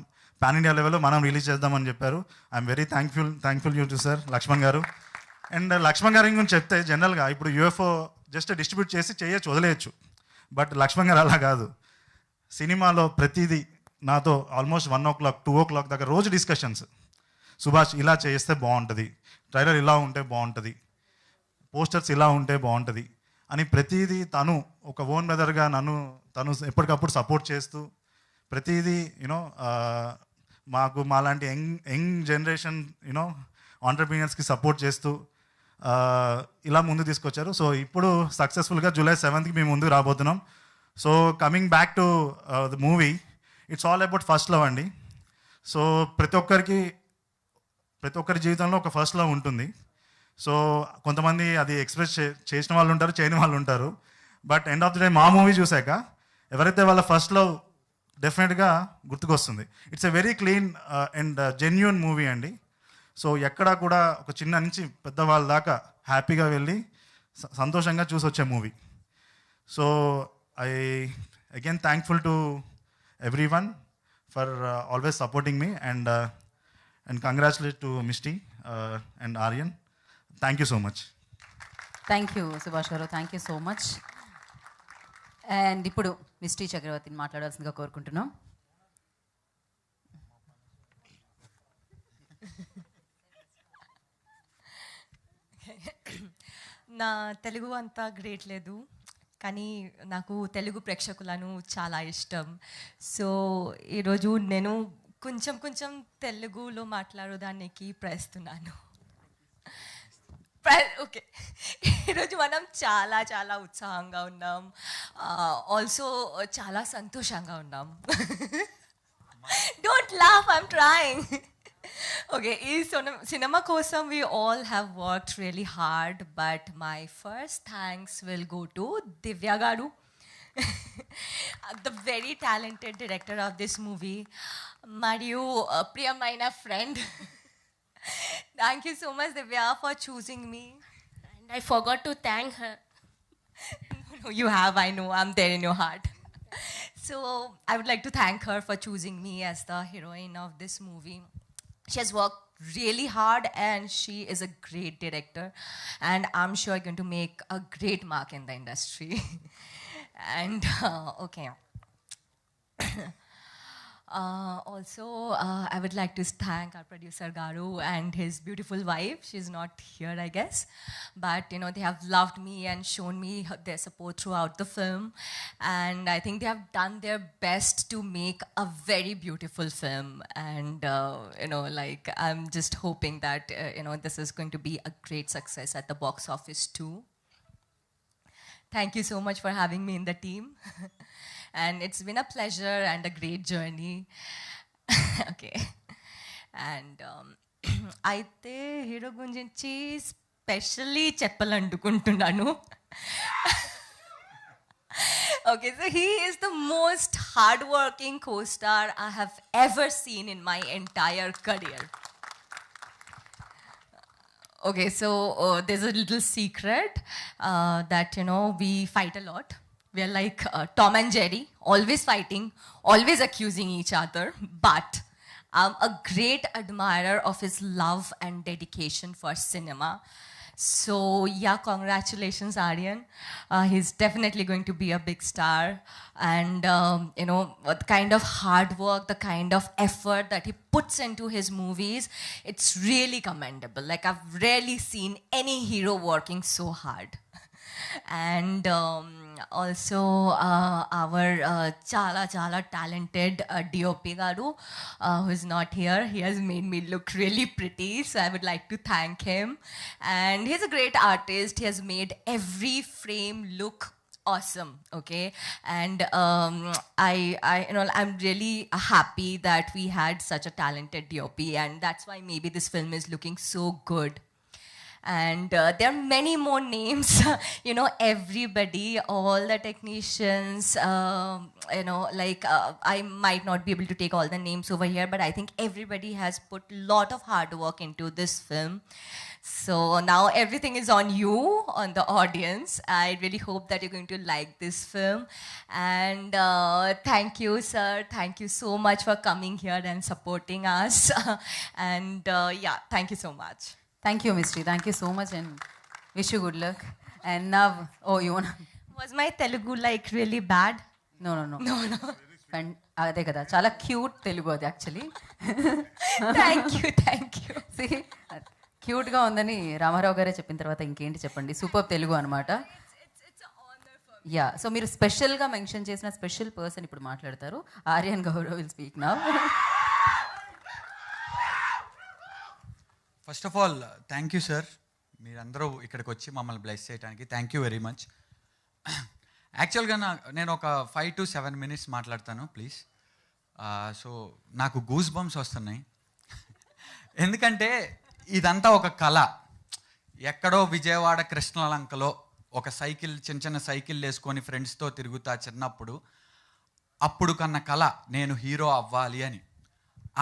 పాన్ ఇండియా లెవెల్లో మనం రిలీజ్ చేద్దామని చెప్పారు. I'm very thankful you to sir Lakshman గారు. అండ్ లక్ష్మణ్ గారి గురించి చెప్తే జనరల్గా ఇప్పుడు యూఎఫ్ఓ జస్ట్ డిస్ట్రిబ్యూట్ చేసి చేయొచ్చు, వదిలేయచ్చు. బట్ లక్ష్మణ్ గారు అలా కాదు. సినిమాలో ప్రతిదీ నాతో ఆల్మోస్ట్ 1 o'clock 2 o'clock దాకా రోజు డిస్కషన్స్. సుభాష్ ఇలా చేస్తే బాగుంటుంది, ట్రైలర్ ఇలా ఉంటే బాగుంటుంది, పోస్టర్స్ ఇలా ఉంటే బాగుంటుంది అని ప్రతిదీ తను ఒక ఓన్ బ్రదర్గా తను ఎప్పటికప్పుడు సపోర్ట్ చేస్తూ ప్రతిదీ యూనో మాలాంటి యంగ్ జనరేషన్ యూనో ఆంటర్ప్రీనియర్స్కి సపోర్ట్ చేస్తూ ఇలా ముందు తీసుకొచ్చారు. సో ఇప్పుడు సక్సెస్ఫుల్గా July 7th మేము ముందుకు రాబోతున్నాం. So coming back to the movie, it's all about first love అండి. సో ప్రతి ఒక్కరి జీవితంలో ఒక ఫస్ట్ లవ్ ఉంటుంది. సో కొంతమంది అది ఎక్స్ప్రెస్ చేసిన వాళ్ళు ఉంటారు, చేయని వాళ్ళు ఉంటారు. But end of the day మా మూవీ చూశాక ఎవరైతే వాళ్ళ ఫస్ట్ లవ్ డెఫినెట్గా గుర్తుకొస్తుంది. It's a very clean and genuine movie అండి. సో ఎక్కడా కూడా ఒక చిన్న నుంచి పెద్దవాళ్ళ దాకా హ్యాపీగా వెళ్ళి సంతోషంగా చూసి వచ్చే movie. So I again thankful to every one for always supporting me and congratulate to Mishti and Aryan. Thank you so much. Thank you Subhash గారు, thank you so much. And ఇప్పుడు మిస్టీ చక్రవర్తిని మాట్లాడాల్సిందిగా కోరుకుంటున్నాం. నా తెలుగు అంతా గ్రేట్ లేదు, కానీ నాకు తెలుగు ప్రేక్షకులను చాలా ఇష్టం. సో ఈరోజు నేను కొంచెం తెలుగులో మాట్లాడడానికి ప్రయత్నిస్తున్నాను. ఓకే, ఈరోజు మనం చాలా ఉత్సాహంగా ఉన్నాం, ఆల్సో చాలా సంతోషంగా ఉన్నాం. Don't laugh, I'm trying. Okay, is cinema kosam we all have worked really hard, but my first thanks will go to Divya Garu, the very talented director of this movie. Mariyu Priyamaina friend. Thank you so much, Divya, for choosing me. And I forgot to thank her. No, you have, I know, I'm there in your heart. So I would like to thank her for choosing me as the heroine of this movie. She has worked really hard and she is a great director, and I'm sure going to make a great mark in the industry. And okay. Also, I would like to thank our producer Garu and his beautiful wife. She's not here, I guess, but they have loved me and shown me their support throughout the film, and I think they have done their best to make a very beautiful film. And I'm just hoping that this is going to be a great success at the box office too. Thank you so much for having me in the team. And it's been a pleasure and a great journey. Okay. And అయితే hero గురించి specially చెప్పాలనుకుంటున్నాను. Okay, so he is the most hardworking co-star I have ever seen in my entire career. Okay, so there's a little secret that, you know, we fight a lot. We are like Tom and Jerry, always fighting, always accusing each other. But I'm a great admirer of his love and dedication for cinema. So yeah, congratulations, Aryan. He's definitely going to be a big star. And you know, the kind of hard work, the kind of effort that he puts into his movies, it's really commendable. Like, I've rarely seen any hero working so hard. And also our chala talented DOP garu, who is not here. He has made me look really pretty, so I would like to thank him. And he's a great artist. He has made every frame look awesome. Okay, and I you know, I'm really happy that we had such a talented DOP, and that's why maybe this film is looking so good. And there are many more names, you know, everybody, all the technicians, you know, like I might not be able to take all the names over here, but I think everybody has put a lot of hard work into this film. So now everything is on you, on the audience. I really hope that you're going to like this film. And thank you, sir. Thank you so much for coming here and supporting us. And yeah, thank you so much. Thank you, Mystery. Thank you so much and wish you good luck. And now, oh, you wanna? Was my Telugu like really bad? No. No. అదే కదా, చాలా cute Telugu అది actually. Thank you. క్యూట్గా ఉందని రామారావు గారే చెప్పిన తర్వాత ఇంకేంటి చెప్పండి, సూపర్ తెలుగు అనమాట. యా, సో మీరు స్పెషల్గా మెన్షన్ చేసిన స్పెషల్ పర్సన్ ఇప్పుడు మాట్లాడతారు. Aryan Gaurav will speak now. First of all thank you sir, మీరందరూ ఇక్కడికి వచ్చి మమ్మల్ని బ్లెస్ చేయడానికి థ్యాంక్ యూ వెరీ మచ్. యాక్చువల్గా నేను ఒక 5 to 7 minutes మాట్లాడతాను ప్లీజ్. సో నాకు గూస్ బంప్స్ వస్తున్నాయి, ఎందుకంటే ఇదంతా ఒక కళ. ఎక్కడో విజయవాడ కృష్ణలంకలో ఒక సైకిల్, చిన్న సైకిల్ వేసుకొని ఫ్రెండ్స్తో తిరుగుతా చిన్నప్పుడు, అప్పుడు కన్న కళ నేను హీరో అవ్వాలి అని.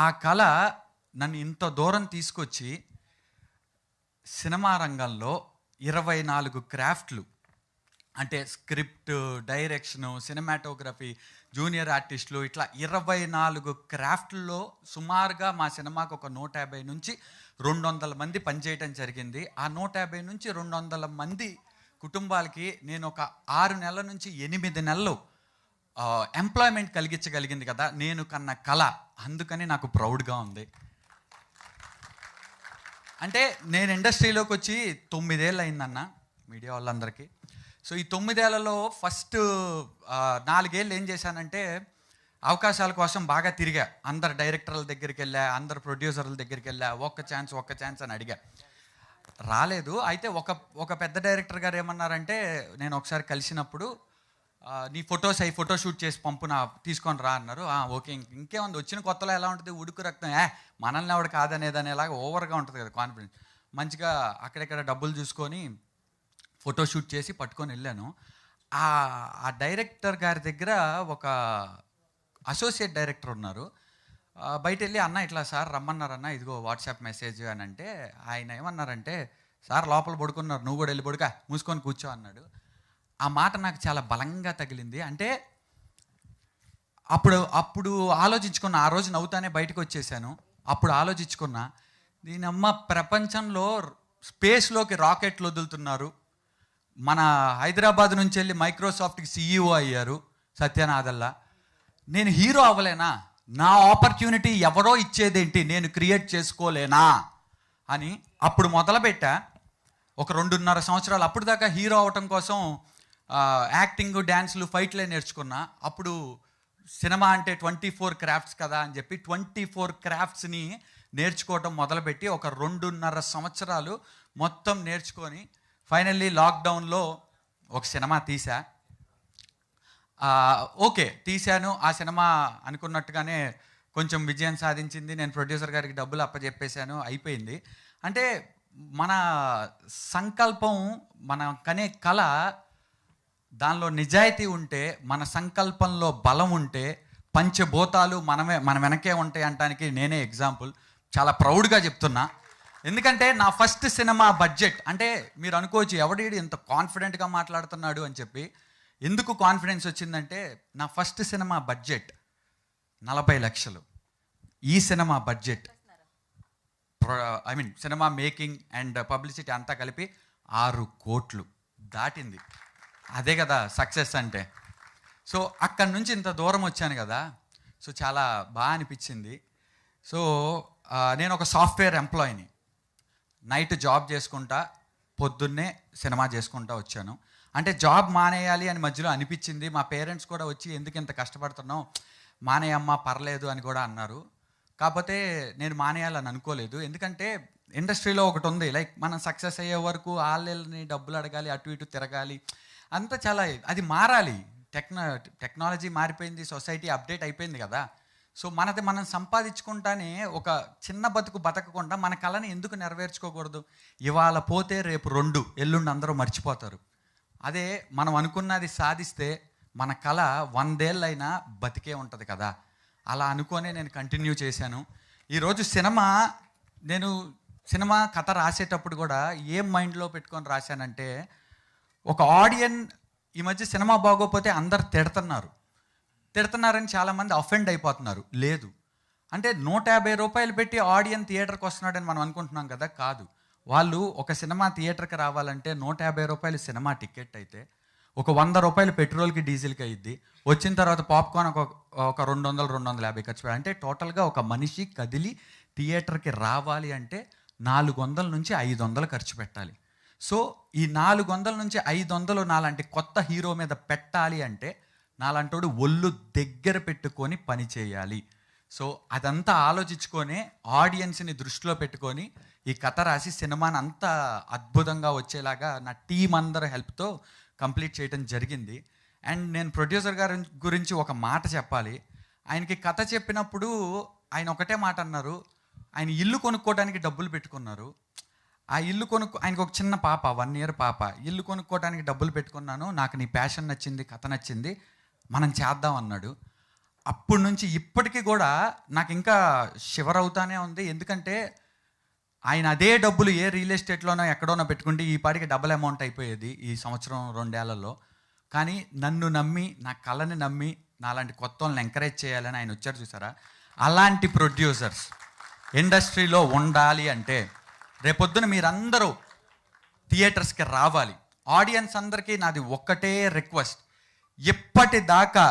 ఆ కళ నన్ను ఇంత దూరం తీసుకొచ్చి సినిమా రంగంలో 24 క్రాఫ్ట్లు, అంటే స్క్రిప్ట్, డైరెక్షను, సినిమాటోగ్రఫీ, జూనియర్ ఆర్టిస్టులు, ఇట్లా 24 క్రాఫ్ట్లో సుమారుగా మా సినిమాకు ఒక 150 నుంచి 200 మంది పనిచేయటం జరిగింది. ఆ 150 నుంచి 200 మంది కుటుంబాలకి నేను ఒక 6 నెలల నుంచి 8 నెలలు ఎంప్లాయ్మెంట్ కలిగించగలిగింది కదా నేను కన్న కళ. అందుకని నాకు ప్రౌడ్గా ఉంది. అంటే నేను ఇండస్ట్రీలోకి వచ్చి 9 ఏళ్ళు అయిందన్న, మీడియా వాళ్ళందరికీ. సో ఈ 9 ఏళ్లలో ఫస్ట్ 4 ఏళ్ళు ఏం చేశానంటే అవకాశాల కోసం బాగా తిరిగా. అందరు డైరెక్టర్ల దగ్గరికి వెళ్ళా, అందరు ప్రొడ్యూసర్ల దగ్గరికి వెళ్ళా, ఒక్క ఛాన్స్ అని అడిగా, రాలేదు. అయితే ఒక పెద్ద డైరెక్టర్ గారు ఏమన్నారంటే, నేను ఒకసారి కలిసినప్పుడు నీ ఫోటో షూట్ చేసి తీసుకొని రా అన్నారు. ఓకే, ఇంకేముంది, వచ్చిన కొత్తలో ఎలా ఉంటుంది, ఉడుకు రక్తం, మనల్ని ఎవడు కాదనేదనేలాగా ఓవర్గా ఉంటుంది కదా కాన్ఫిడెన్స్. మంచిగా అక్కడెక్కడ డబ్బులు చూసుకొని ఫోటో షూట్ చేసి పట్టుకొని వెళ్ళాను. ఆ డైరెక్టర్ గారి దగ్గర ఒక అసోసియేట్ డైరెక్టర్ ఉన్నారు. బయట వెళ్ళి, అన్న ఇట్లా సార్ రమ్మన్నారన్న, ఇదిగో వాట్సాప్ మెసేజ్ అని అంటే, ఆయన ఏమన్నారంటే, సార్ లోపల పడుకున్నారు, నువ్వు కూడా వెళ్ళి పడుక, మూసుకొని కూర్చో అన్నాడు. ఆ మాట నాకు చాలా బలంగా తగిలింది. అంటే అప్పుడు ఆలోచించుకున్నా, ఆ రోజు నవ్వుతానే బయటకు వచ్చేసాను. అప్పుడు ఆలోచించుకున్నా, దీనమ్మ ప్రపంచంలో స్పేస్లోకి రాకెట్లు వదులుతున్నారు, మన హైదరాబాద్ నుంచి వెళ్ళి మైక్రోసాఫ్ట్కి CEO అయ్యారు సత్యనాదల్లా, నేను హీరో అవ్వలేనా, నా ఆపర్చునిటీ ఎవరో ఇచ్చేదేంటి, నేను క్రియేట్ చేసుకోలేనా అని అప్పుడు మొదలుపెట్టా. ఒక 2.5 సంవత్సరాలు అప్పుడు దాకా హీరో అవటం కోసం యాక్టింగ్, డ్యాన్సులు, ఫైట్లే నేర్చుకున్నా. అప్పుడు సినిమా అంటే 24 క్రాఫ్ట్స్ కదా అని చెప్పి 24 క్రాఫ్ట్స్ని నేర్చుకోవటం మొదలుపెట్టి ఒక 2.5 సంవత్సరాలు మొత్తం నేర్చుకొని ఫైనల్లీ లాక్డౌన్లో ఒక సినిమా తీసా. ఓకే తీశాను, ఆ సినిమా అనుకున్నట్టుగానే కొంచెం విజయం సాధించింది. నేను ప్రొడ్యూసర్ గారికి డబ్బులు అప్పచెప్పేశాను, అయిపోయింది. అంటే మన సంకల్పం, మన కనే కళ, దానిలో నిజాయితీ ఉంటే, మన సంకల్పంలో బలం ఉంటే పంచభూతాలు మన వెనకే ఉంటాయి అనడానికి నేనే ఎగ్జాంపుల్. చాలా ప్రౌడ్గా చెప్తున్నా. ఎందుకంటే నా ఫస్ట్ సినిమా బడ్జెట్, అంటే మీరు అనుకోవచ్చు ఎవడీడు ఇంత కాన్ఫిడెంట్గా మాట్లాడుతున్నాడు అని చెప్పి. ఎందుకు కాన్ఫిడెన్స్ వచ్చిందంటే నా ఫస్ట్ సినిమా బడ్జెట్ 40 లక్షలు. ఈ cinema budget cinema making and publicity అంతా కలిపి 6 కోట్లు దాటింది. అదే కదా సక్సెస్ అంటే. సో అక్కడి నుంచి ఇంత దూరం వచ్చాను కదా, సో చాలా బాగా అనిపించింది. సో నేను ఒక సాఫ్ట్వేర్ ఎంప్లాయీని. నైట్ జాబ్ చేసుకుంటా, పొద్దున్నే సినిమా చేసుకుంటా వచ్చాను. అంటే జాబ్ మానేయాలి అని మధ్యలో అనిపించింది. మా పేరెంట్స్ కూడా వచ్చి ఎందుకు ఇంత కష్టపడుతున్నావు, మానేయమ్మా పర్లేదు అని కూడా అన్నారు. కాకపోతే నేను మానేయాలని అనుకోలేదు. ఎందుకంటే ఇండస్ట్రీలో ఒకటి ఉంది, లైక్ మనం సక్సెస్ అయ్యే వరకు వాళ్ళని డబ్బులు అడగాలి, అటు ఇటు తిరగాలి, అంతా చాలా అది మారాలి. టెక్నాలజీ మారిపోయింది, సొసైటీ అప్డేట్ అయిపోయింది కదా. సో మనది మనం సంపాదించుకుంటానే ఒక చిన్న బతుకు బతకకుండా మన కళని ఎందుకు నెరవేర్చుకోకూడదు? ఇవాళ పోతే రేపు 2, ఎల్లుండి అందరూ మర్చిపోతారు. అదే మనం అనుకున్నది సాధిస్తే మన కళ 100 ఏళ్ళైనా బతికే ఉంటుంది కదా. అలా అనుకోనే నేను కంటిన్యూ చేశాను. ఈరోజు నేను సినిమా కథ రాసేటప్పుడు కూడా ఏం మైండ్లో పెట్టుకొని రాశానంటే, ఒక ఆడియన్ ఈ మధ్య సినిమా బాగోపోతే అందరు తిడుతున్నారని చాలామంది అఫెండ్ అయిపోతున్నారు. లేదు అంటే 150 రూపాయలు పెట్టి ఆడియన్ థియేటర్కి వస్తున్నాడని మనం అనుకుంటున్నాం కదా, కాదు. వాళ్ళు ఒక సినిమా థియేటర్కి రావాలంటే 150 రూపాయలు సినిమా టికెట్ అయితే ఒక 100 రూపాయలు పెట్రోల్కి డీజిల్కి అయ్యిద్ది. వచ్చిన తర్వాత పాప్కార్న్ ఒక 200-250 ఖర్చు పెట్టాలి. అంటే టోటల్గా ఒక మనిషి కదిలి థియేటర్కి రావాలి అంటే 400 నుంచి 500 ఖర్చు పెట్టాలి. సో ఈ 400 నుంచి 500 నాలాంటి కొత్త హీరో మీద పెట్టాలి అంటే నాలాంటోడు ఒళ్ళు దగ్గర పెట్టుకొని పని చేయాలి. సో అదంతా ఆలోచించుకొని ఆడియన్స్ని దృష్టిలో పెట్టుకొని ఈ కథ రాసి సినిమాని అంతా అద్భుతంగా వచ్చేలాగా నా టీం అందరి హెల్ప్తో కంప్లీట్ చేయడం జరిగింది. అండ్ నేను ప్రొడ్యూసర్ గారి గురించి ఒక మాట చెప్పాలి. ఆయనకి కథ చెప్పినప్పుడు ఆయన ఒకటే మాట అన్నారు, ఆయన ఇల్లు కొనుక్కోవడానికి డబ్బులు పెట్టుకున్నారు. ఆ ఇల్లు ఆయనకు ఒక చిన్న పాప, 1 year పాప. ఇల్లు కొనుక్కోవడానికి డబ్బులు పెట్టుకున్నాను, నాకు నీ ప్యాషన్ నచ్చింది, కథ నచ్చింది, మనం చేద్దాం అన్నాడు. అప్పటి నుంచి ఇప్పటికీ కూడా నాకు ఇంకా షివర్ అవుతానే ఉంది. ఎందుకంటే ఆయన అదే డబ్బులు ఏ రియల్ ఎస్టేట్లోనో ఎక్కడోనో పెట్టుకుంటే ఈ పాటికి డబుల్ అమౌంట్ అయిపోయేది ఈ సంవత్సరం 2 ఏళ్లలో. కానీ నన్ను నమ్మి, నా కళని నమ్మి, నాలాంటి కొత్త వాళ్ళని ఎంకరేజ్ చేయాలని ఆయన వచ్చారు చూసారా. అలాంటి ప్రొడ్యూసర్స్ ఇండస్ట్రీలో ఉండాలి అంటే రేపొద్దున మీరందరూ థియేటర్స్కి రావాలి. ఆడియన్స్ అందరికీ నాది ఒక్కటే రిక్వెస్ట్, ఇప్పటిదాకా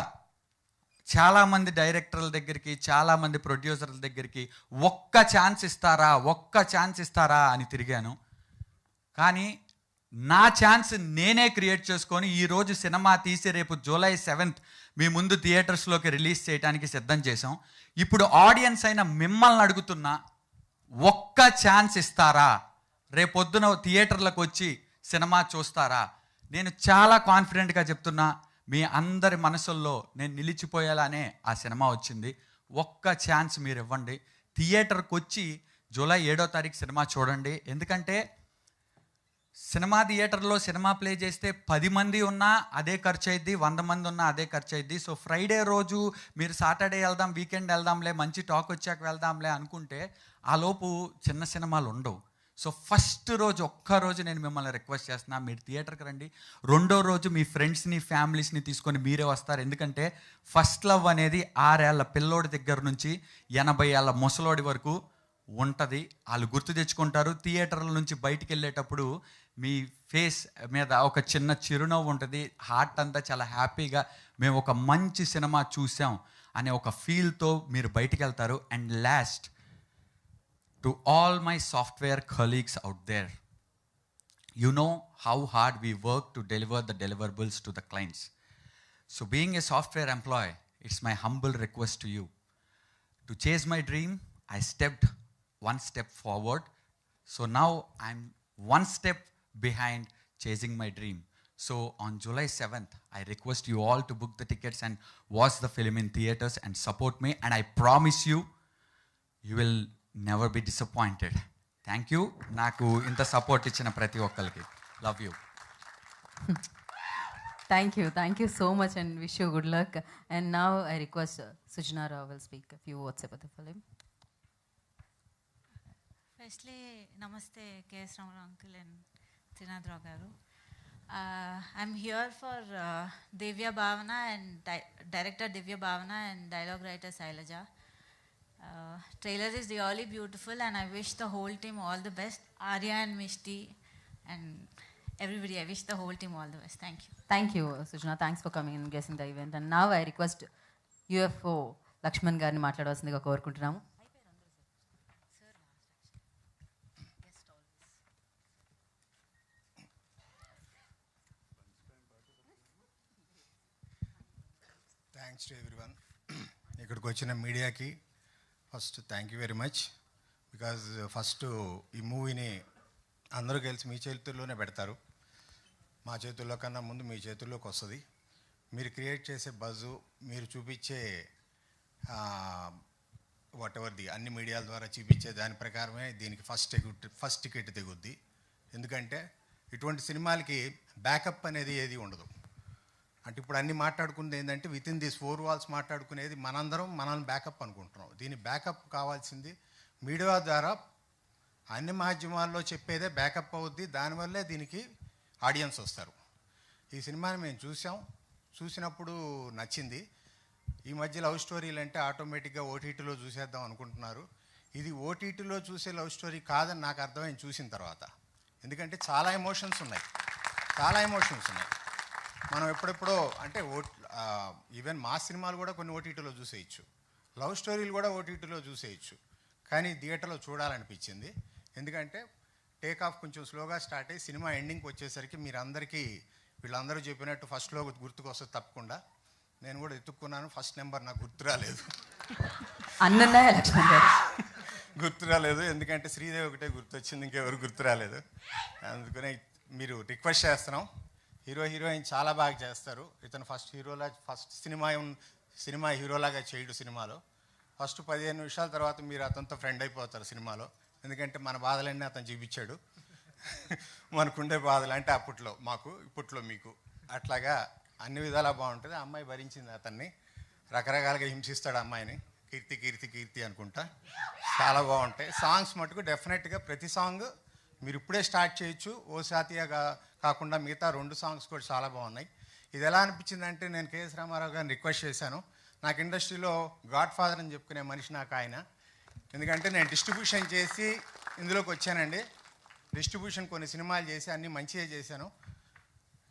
చాలామంది డైరెక్టర్ల దగ్గరికి, చాలామంది ప్రొడ్యూసర్ల దగ్గరికి ఒక్క ఛాన్స్ ఇస్తారా అని తిరిగాను. కానీ నా ఛాన్స్ నేనే క్రియేట్ చేసుకొని ఈరోజు సినిమా తీసి రేపు July 7th మీ ముందు థియేటర్స్లోకి రిలీజ్ చేయడానికి సిద్ధం చేసాం. ఇప్పుడు ఆడియన్స్ అయిన మిమ్మల్ని అడుగుతున్నా, ఒక్క ఛాన్స్ ఇస్తారా? రేపొద్దున థియేటర్లకు వచ్చి సినిమా చూస్తారా? నేను చాలా కాన్ఫిడెంట్గా చెప్తున్నా, మీ అందరి మనసుల్లో నేను నిలిచిపోయేలానే ఆ సినిమా వచ్చింది. ఒక్క ఛాన్స్ మీరు ఇవ్వండి. థియేటర్కి వచ్చి July 7వ తారీఖు సినిమా చూడండి. ఎందుకంటే సినిమా థియేటర్లో సినిమా ప్లే చేస్తే 10 మంది ఉన్నా అదే ఖర్చు అయింది, 100 మంది ఉన్నా అదే ఖర్చు అయింది. సో ఫ్రైడే రోజు మీరు సాటర్డే వెళ్దాం, వీకెండ్ వెళ్దాంలే, మంచి టాక్ వచ్చాక వెళ్దాంలే అనుకుంటే ఆ లోపు చిన్న సినిమాలు ఉండవు. సో ఫస్ట్ రోజు ఒక్కరోజు నేను మిమ్మల్ని రిక్వెస్ట్ చేస్తున్నా, మీరు థియేటర్కి రండి. 2వ రోజు మీ ఫ్రెండ్స్ని, ఫ్యామిలీస్ని తీసుకొని మీరే వస్తారు. ఎందుకంటే ఫస్ట్ లవ్ అనేది 6 ఏళ్ల పిల్లోడి దగ్గర నుంచి 80 ఏళ్ల ముసలోడి వరకు ఉంటుంది. వాళ్ళు గుర్తు తెచ్చుకుంటారు. థియేటర్ల నుంచి బయటికి వెళ్ళేటప్పుడు మీ ఫేస్ మీద ఒక చిన్న చిరునవ్వు ఉంటుంది. హార్ట్ అంతా చాలా హ్యాపీగా మేము ఒక మంచి సినిమా చూసాం అనే ఒక ఫీల్తో మీరు బయటికి వెళ్తారు. And last, to all my software colleagues out there, you know how hard we work to deliver the deliverables to the clients. So being a software employee, it's my humble request to you. To chase my dream, I stepped one step forward. So now I'm one step behind chasing my dream. So on July 7th, I request you all to book the tickets and watch the film in theaters and support me. And I promise you, you will never be disappointed. Thank you. Naku inta support ichina prati okkalki. Love you. Thank you so much and wish you good luck. And now I request Sujana Rao will speak a few words about the film. Firstly, namaste K.S. Rao uncle and Srinath Rao garu. I'm here for Divya Bhavana and director Divya Bhavana and dialogue writer Sailaja. Trailer is really beautiful and I wish the whole team all the best. Arya and Mishti and everybody, I wish the whole team all the best. Thank you. Thank you, Sujana. Thanks for coming and guessing the event. And now I request UFO Lakshman గారిని మాట్లాడవలసిందిగా కోరుకుంటున్నాము. Thanks to everyone. ఇక్కడికి వచ్చిన మీడియాకి first thank you very much. Because first ఈ మూవీని అందరూ కలిసి మీ చేతుల్లోనే పెడతారు. మా చేతుల్లో కన్నా ముందు మీ చేతుల్లోకి వస్తుంది. మీరు క్రియేట్ చేసే బజ్జు, మీరు చూపించే వాట్ ఎవర్ అన్ని మీడియాల ద్వారా చూపించే దాని ప్రకారమే దీనికి ఫస్ట్ టికెట్ దిగుద్ది. ఎందుకంటే ఇటువంటి సినిమాలకి బ్యాకప్ అనేది ఏది ఉండదు. అంటే ఇప్పుడు అన్ని మాట్లాడుకునేది ఏంటంటే విత్ ఇన్ దిస్ 4 walls మాట్లాడుకునేది మనందరం మనల్ని బ్యాకప్ అనుకుంటున్నాం. దీని బ్యాకప్ కావాల్సింది మీడియా ద్వారా అన్ని మాధ్యమాల్లో చెప్పేదే బ్యాకప్ అవుద్ది. దానివల్లే దీనికి ఆడియన్స్ వస్తారు. ఈ సినిమాని మేము చూసినప్పుడు నచ్చింది. ఈ మధ్య లవ్ స్టోరీలు అంటే ఆటోమేటిక్గా ఓటీటీలో చూసేద్దాం అనుకుంటున్నారు. ఇది ఓటీటీలో చూసే లవ్ స్టోరీ కాదని నాకు అర్థమైంది చూసిన తర్వాత. ఎందుకంటే చాలా ఎమోషన్స్ ఉన్నాయి. మనం ఎప్పుడెప్పుడో అంటే ఈవెన్ మా సినిమాలు కూడా కొన్ని ఓటీటీలో చూసేయచ్చు, లవ్ స్టోరీలు కూడా ఓటీటీలో చూసేయచ్చు. కానీ థియేటర్లో చూడాలనిపించింది. ఎందుకంటే టేక్ ఆఫ్ కొంచెం స్లోగా స్టార్ట్ అయ్యి సినిమా ఎండింగ్కి వచ్చేసరికి వీళ్ళందరూ చెప్పినట్టు ఫస్ట్లో గుర్తుకొస్తుంది తప్పకుండా. నేను కూడా ఎత్తుక్కున్నాను, ఫస్ట్ నెంబర్ నాకు గుర్తు రాలేదు. ఎందుకంటే శ్రీదేవి ఒకటే గుర్తొచ్చింది, ఇంకెవరు గుర్తు రాలేదు. అందుకనే మీరు రిక్వెస్ట్ చేస్తున్నాం. హీరోయిన్ చాలా బాగా చేస్తారు. ఇతను ఫస్ట్ సినిమా హీరోలాగా చేయడు సినిమాలో. ఫస్ట్ 15 నిమిషాల తర్వాత మీరు అతనితో ఫ్రెండ్ అయిపోతారు సినిమాలో. ఎందుకంటే మన బాధలన్నీ అతను చూపించాడు. మనకుండే బాధలు అంటే అప్పట్లో మాకు, ఇప్పట్లో మీకు, అట్లాగా అన్ని విధాలా బాగుంటుంది. అమ్మాయి భరించింది అతన్ని, రకరకాలుగా హింసిస్తాడు అమ్మాయిని. కీర్తి అనుకుంటా. చాలా బాగుంటాయి సాంగ్స్. మటుకు డెఫినెట్గా ప్రతి సాంగ్ మీరు ఇప్పుడే స్టార్ట్ చేయొచ్చు. ఓ సాతియాగా కాకుండా మిగతా 2 సాంగ్స్ కూడా చాలా బాగున్నాయి. ఇది ఎలా అనిపించిందంటే నేను కేఎస్ రామారావు గారిని రిక్వెస్ట్ చేశాను. నాకు ఇండస్ట్రీలో గాడ్ ఫాదర్ అని చెప్పుకునే మనిషి నాకు ఆయన. ఎందుకంటే నేను డిస్ట్రిబ్యూషన్ చేసి ఇందులోకి వచ్చానండి. డిస్ట్రిబ్యూషన్ కొన్ని సినిమాలు చేసి అన్నీ మంచిగా చేశాను.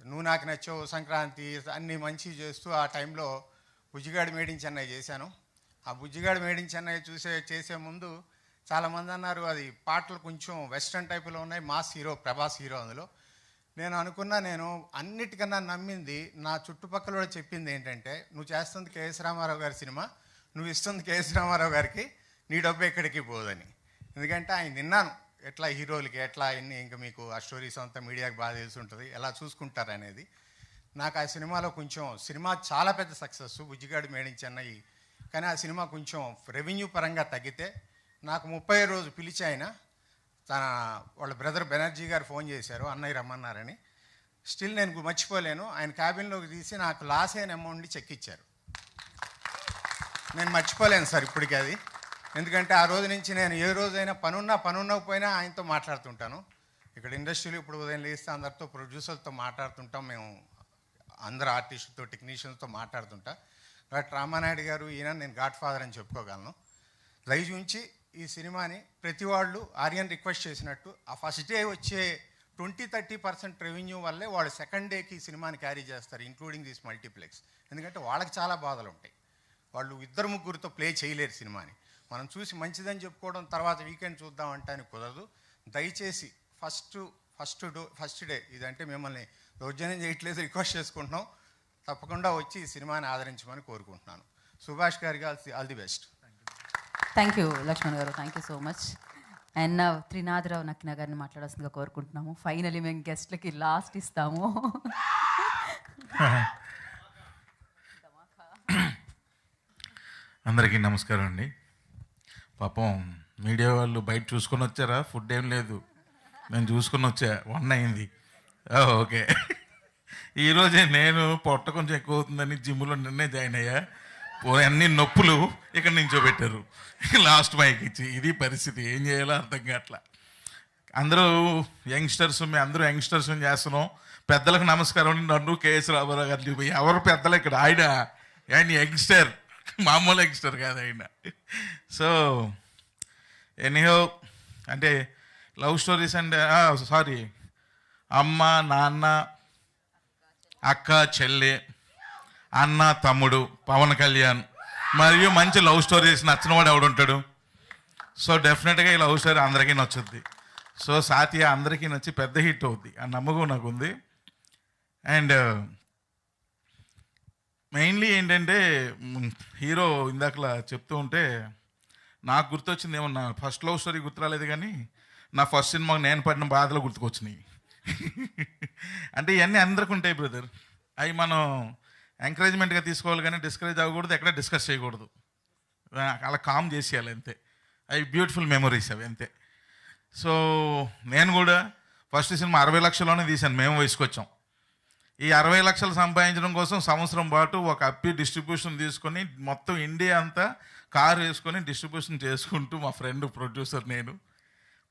నువ్వు నాకు నచ్చావు, సంక్రాంతి, అన్నీ మంచిగా చేస్తూ ఆ టైంలో బుజ్జిగాడు మేడ్ ఇన్ చెన్నై చేశాను. ఆ బుజ్జిగాడు మేడ్ ఇన్ చెన్నై చేసే ముందు చాలామంది అన్నారు అది పాటలు కొంచెం వెస్ట్రన్ టైపులో ఉన్నాయి, మాస్ హీరో ప్రభాస్ హీరో అందులో. నేను అన్నిటికన్నా నమ్మింది నా చుట్టుపక్కల కూడా చెప్పింది ఏంటంటే, నువ్వు చేస్తుంది కేఎస్ రామారావు గారి సినిమా, నువ్వు ఇస్తుంది కేఎస్ రామారావు గారికి, నీ డబ్బు ఎక్కడికి పోదని. ఎందుకంటే ఆయన విన్నాను ఎట్లా హీరోలకి ఎట్లా అన్నీ, ఇంకా మీకు ఆ స్టోరీస్ అంతా మీడియాకి బాగా తెలిసి ఉంటుంది ఎలా చూసుకుంటారు అనేది. నాకు ఆ సినిమాలో సినిమా చాలా పెద్ద success Bujjigadu made in Chennai. కానీ ఆ సినిమా కొంచెం రెవెన్యూ పరంగా తగ్గితే నాకు 30 రోజు పిలిచి ఆయన వాళ్ళ బ్రదర్ బెనర్జీ గారు ఫోన్ చేశారు, అన్నయ్య రమ్మన్నారని. స్టిల్ నేను మర్చిపోలేను. ఆయన క్యాబిన్లోకి తీసి నాకు లాస్ అయిన అమౌంట్ని చెక్ ఇచ్చారు. నేను మర్చిపోలేను సార్ ఇప్పటికీ అది. ఎందుకంటే ఆ రోజు నుంచి నేను ఏ రోజైనా పనున్నకపోయినా ఆయనతో మాట్లాడుతుంటాను. ఇక్కడ ఇండస్ట్రీలో ఇప్పుడు ఉదయం లేస్తే అందరితో ప్రొడ్యూసర్లతో మాట్లాడుతుంటాం. మేము అందరు ఆర్టిస్టులతో టెక్నీషియన్స్తో మాట్లాడుతుంటా. కాబట్టి రామానాయుడు గారు ఈయన నేను గాడ్ ఫాదర్ అని చెప్పుకోగలను. దయచూంచి ఈ సినిమాని ప్రతి వాళ్ళు ఆర్యన్ రిక్వెస్ట్ చేసినట్టు ఆ ఫస్ట్ డే వచ్చే 20-30% రెవెన్యూ వల్లే వాళ్ళు సెకండ్ డేకి ఈ సినిమాని క్యారీ చేస్తారు, ఇంక్లూడింగ్ దిస్ మల్టీప్లెక్స్. ఎందుకంటే వాళ్ళకి చాలా బాధలు ఉంటాయి. వాళ్ళు 2-3 ప్లే చేయలేరు సినిమాని. మనం చూసి మంచిదని చెప్పుకోవడం తర్వాత వీకెండ్ చూద్దాం అంటానికి కుదరదు. దయచేసి ఫస్ట్ డే ఇదంటే మిమ్మల్ని దౌర్జన్యం చేయట్లేదు, రిక్వెస్ట్ చేసుకుంటున్నాం. తప్పకుండా వచ్చి ఈ సినిమాని ఆదరించమని కోరుకుంటున్నాను. సుభాష్ గారికి all the best. Thank you Lakshman గారు, thank you so much. And Trinatha Rao Nakkina గారిని మాట్లాడాల్సిందిగా కోరుకుంటున్నాము. ఫైనలీ మేము గెస్ట్లకి లాస్ట్ ఇస్తాము. అందరికీ నమస్కారం అండి. పాపం మీడియా వాళ్ళు బయట చూసుకొని వచ్చారా? ఫుడ్ ఏం లేదు, నేను చూసుకొని వచ్చా. 1 అయింది. ఓకే. ఈరోజే నేను పొట్ట కొంచెం ఎక్కువ అవుతుందని జిమ్లో నిన్నే జాయిన్ అయ్యా. అన్ని నొప్పులు ఇక్కడ నించోబెట్టారు లాస్ట్ మైక్ ఇచ్చి. ఇది పరిస్థితి, ఏం చేయాలో అర్థం కావట్లా. అందరూ యంగ్స్టర్స్, మేము అందరూ యంగ్స్టర్స్ చేస్తున్నాం. పెద్దలకు నమస్కారం. నన్ను కేఎస్ రామారావు గారు చూపి ఎవరు పెద్దలు ఇక్కడ? ఆయన యంగ్స్టర్, మామూలు యంగ్స్టర్ కాదు ఆయన. సో ఎనీహో, అంటే లవ్ స్టోరీస్ అండ్ సారీ, అమ్మ నాన్న, అక్క చెల్లి, అన్న తమ్ముడు, పవన్ కళ్యాణ్, మరియు మంచి లవ్ స్టోరీస్ నచ్చినవాడు ఎవడుంటాడు? సో డెఫినెట్గా ఈ లవ్ స్టోరీ అందరికీ నచ్చుద్ది. సో సాతియా అందరికీ నచ్చి పెద్ద హిట్ అవుద్ది ఆ నమ్మకం నాకు ఉంది. అండ్ మెయిన్లీ ఏంటంటే హీరో ఇందాకలా చెప్తూ ఉంటే నాకు గుర్తొచ్చింది ఏమో, నా ఫస్ట్ లవ్ స్టోరీ గుర్తురాలేదు కానీ నా ఫస్ట్ సినిమాకి నేను పడిన బాధలు గుర్తుకొచ్చినాయి. అంటే ఇవన్నీ అందరికి ఉంటాయి బ్రదర్. అవి మనం ఎంకరేజ్మెంట్గా తీసుకోవాలి కానీ డిస్కరేజ్ అవ్వకూడదు, ఎక్కడ డిస్కస్ చేయకూడదు. అలా కామ్ చేసేయాలి అంతే. అవి బ్యూటిఫుల్ మెమరీస్ అవి అంతే. సో నేను కూడా ఫస్ట్ సినిమా 60 లక్షల్లోనే తీశాను. మేము వయసుకొచ్చాం. ఈ 60 లక్షలు సంపాదించడం కోసం సంవత్సరం పాటు ఒక అప్పి డిస్ట్రిబ్యూషన్ తీసుకొని మొత్తం ఇండియా అంతా కారు వేసుకొని డిస్ట్రిబ్యూషన్ చేసుకుంటూ, మా ఫ్రెండ్ ప్రొడ్యూసర్ నేను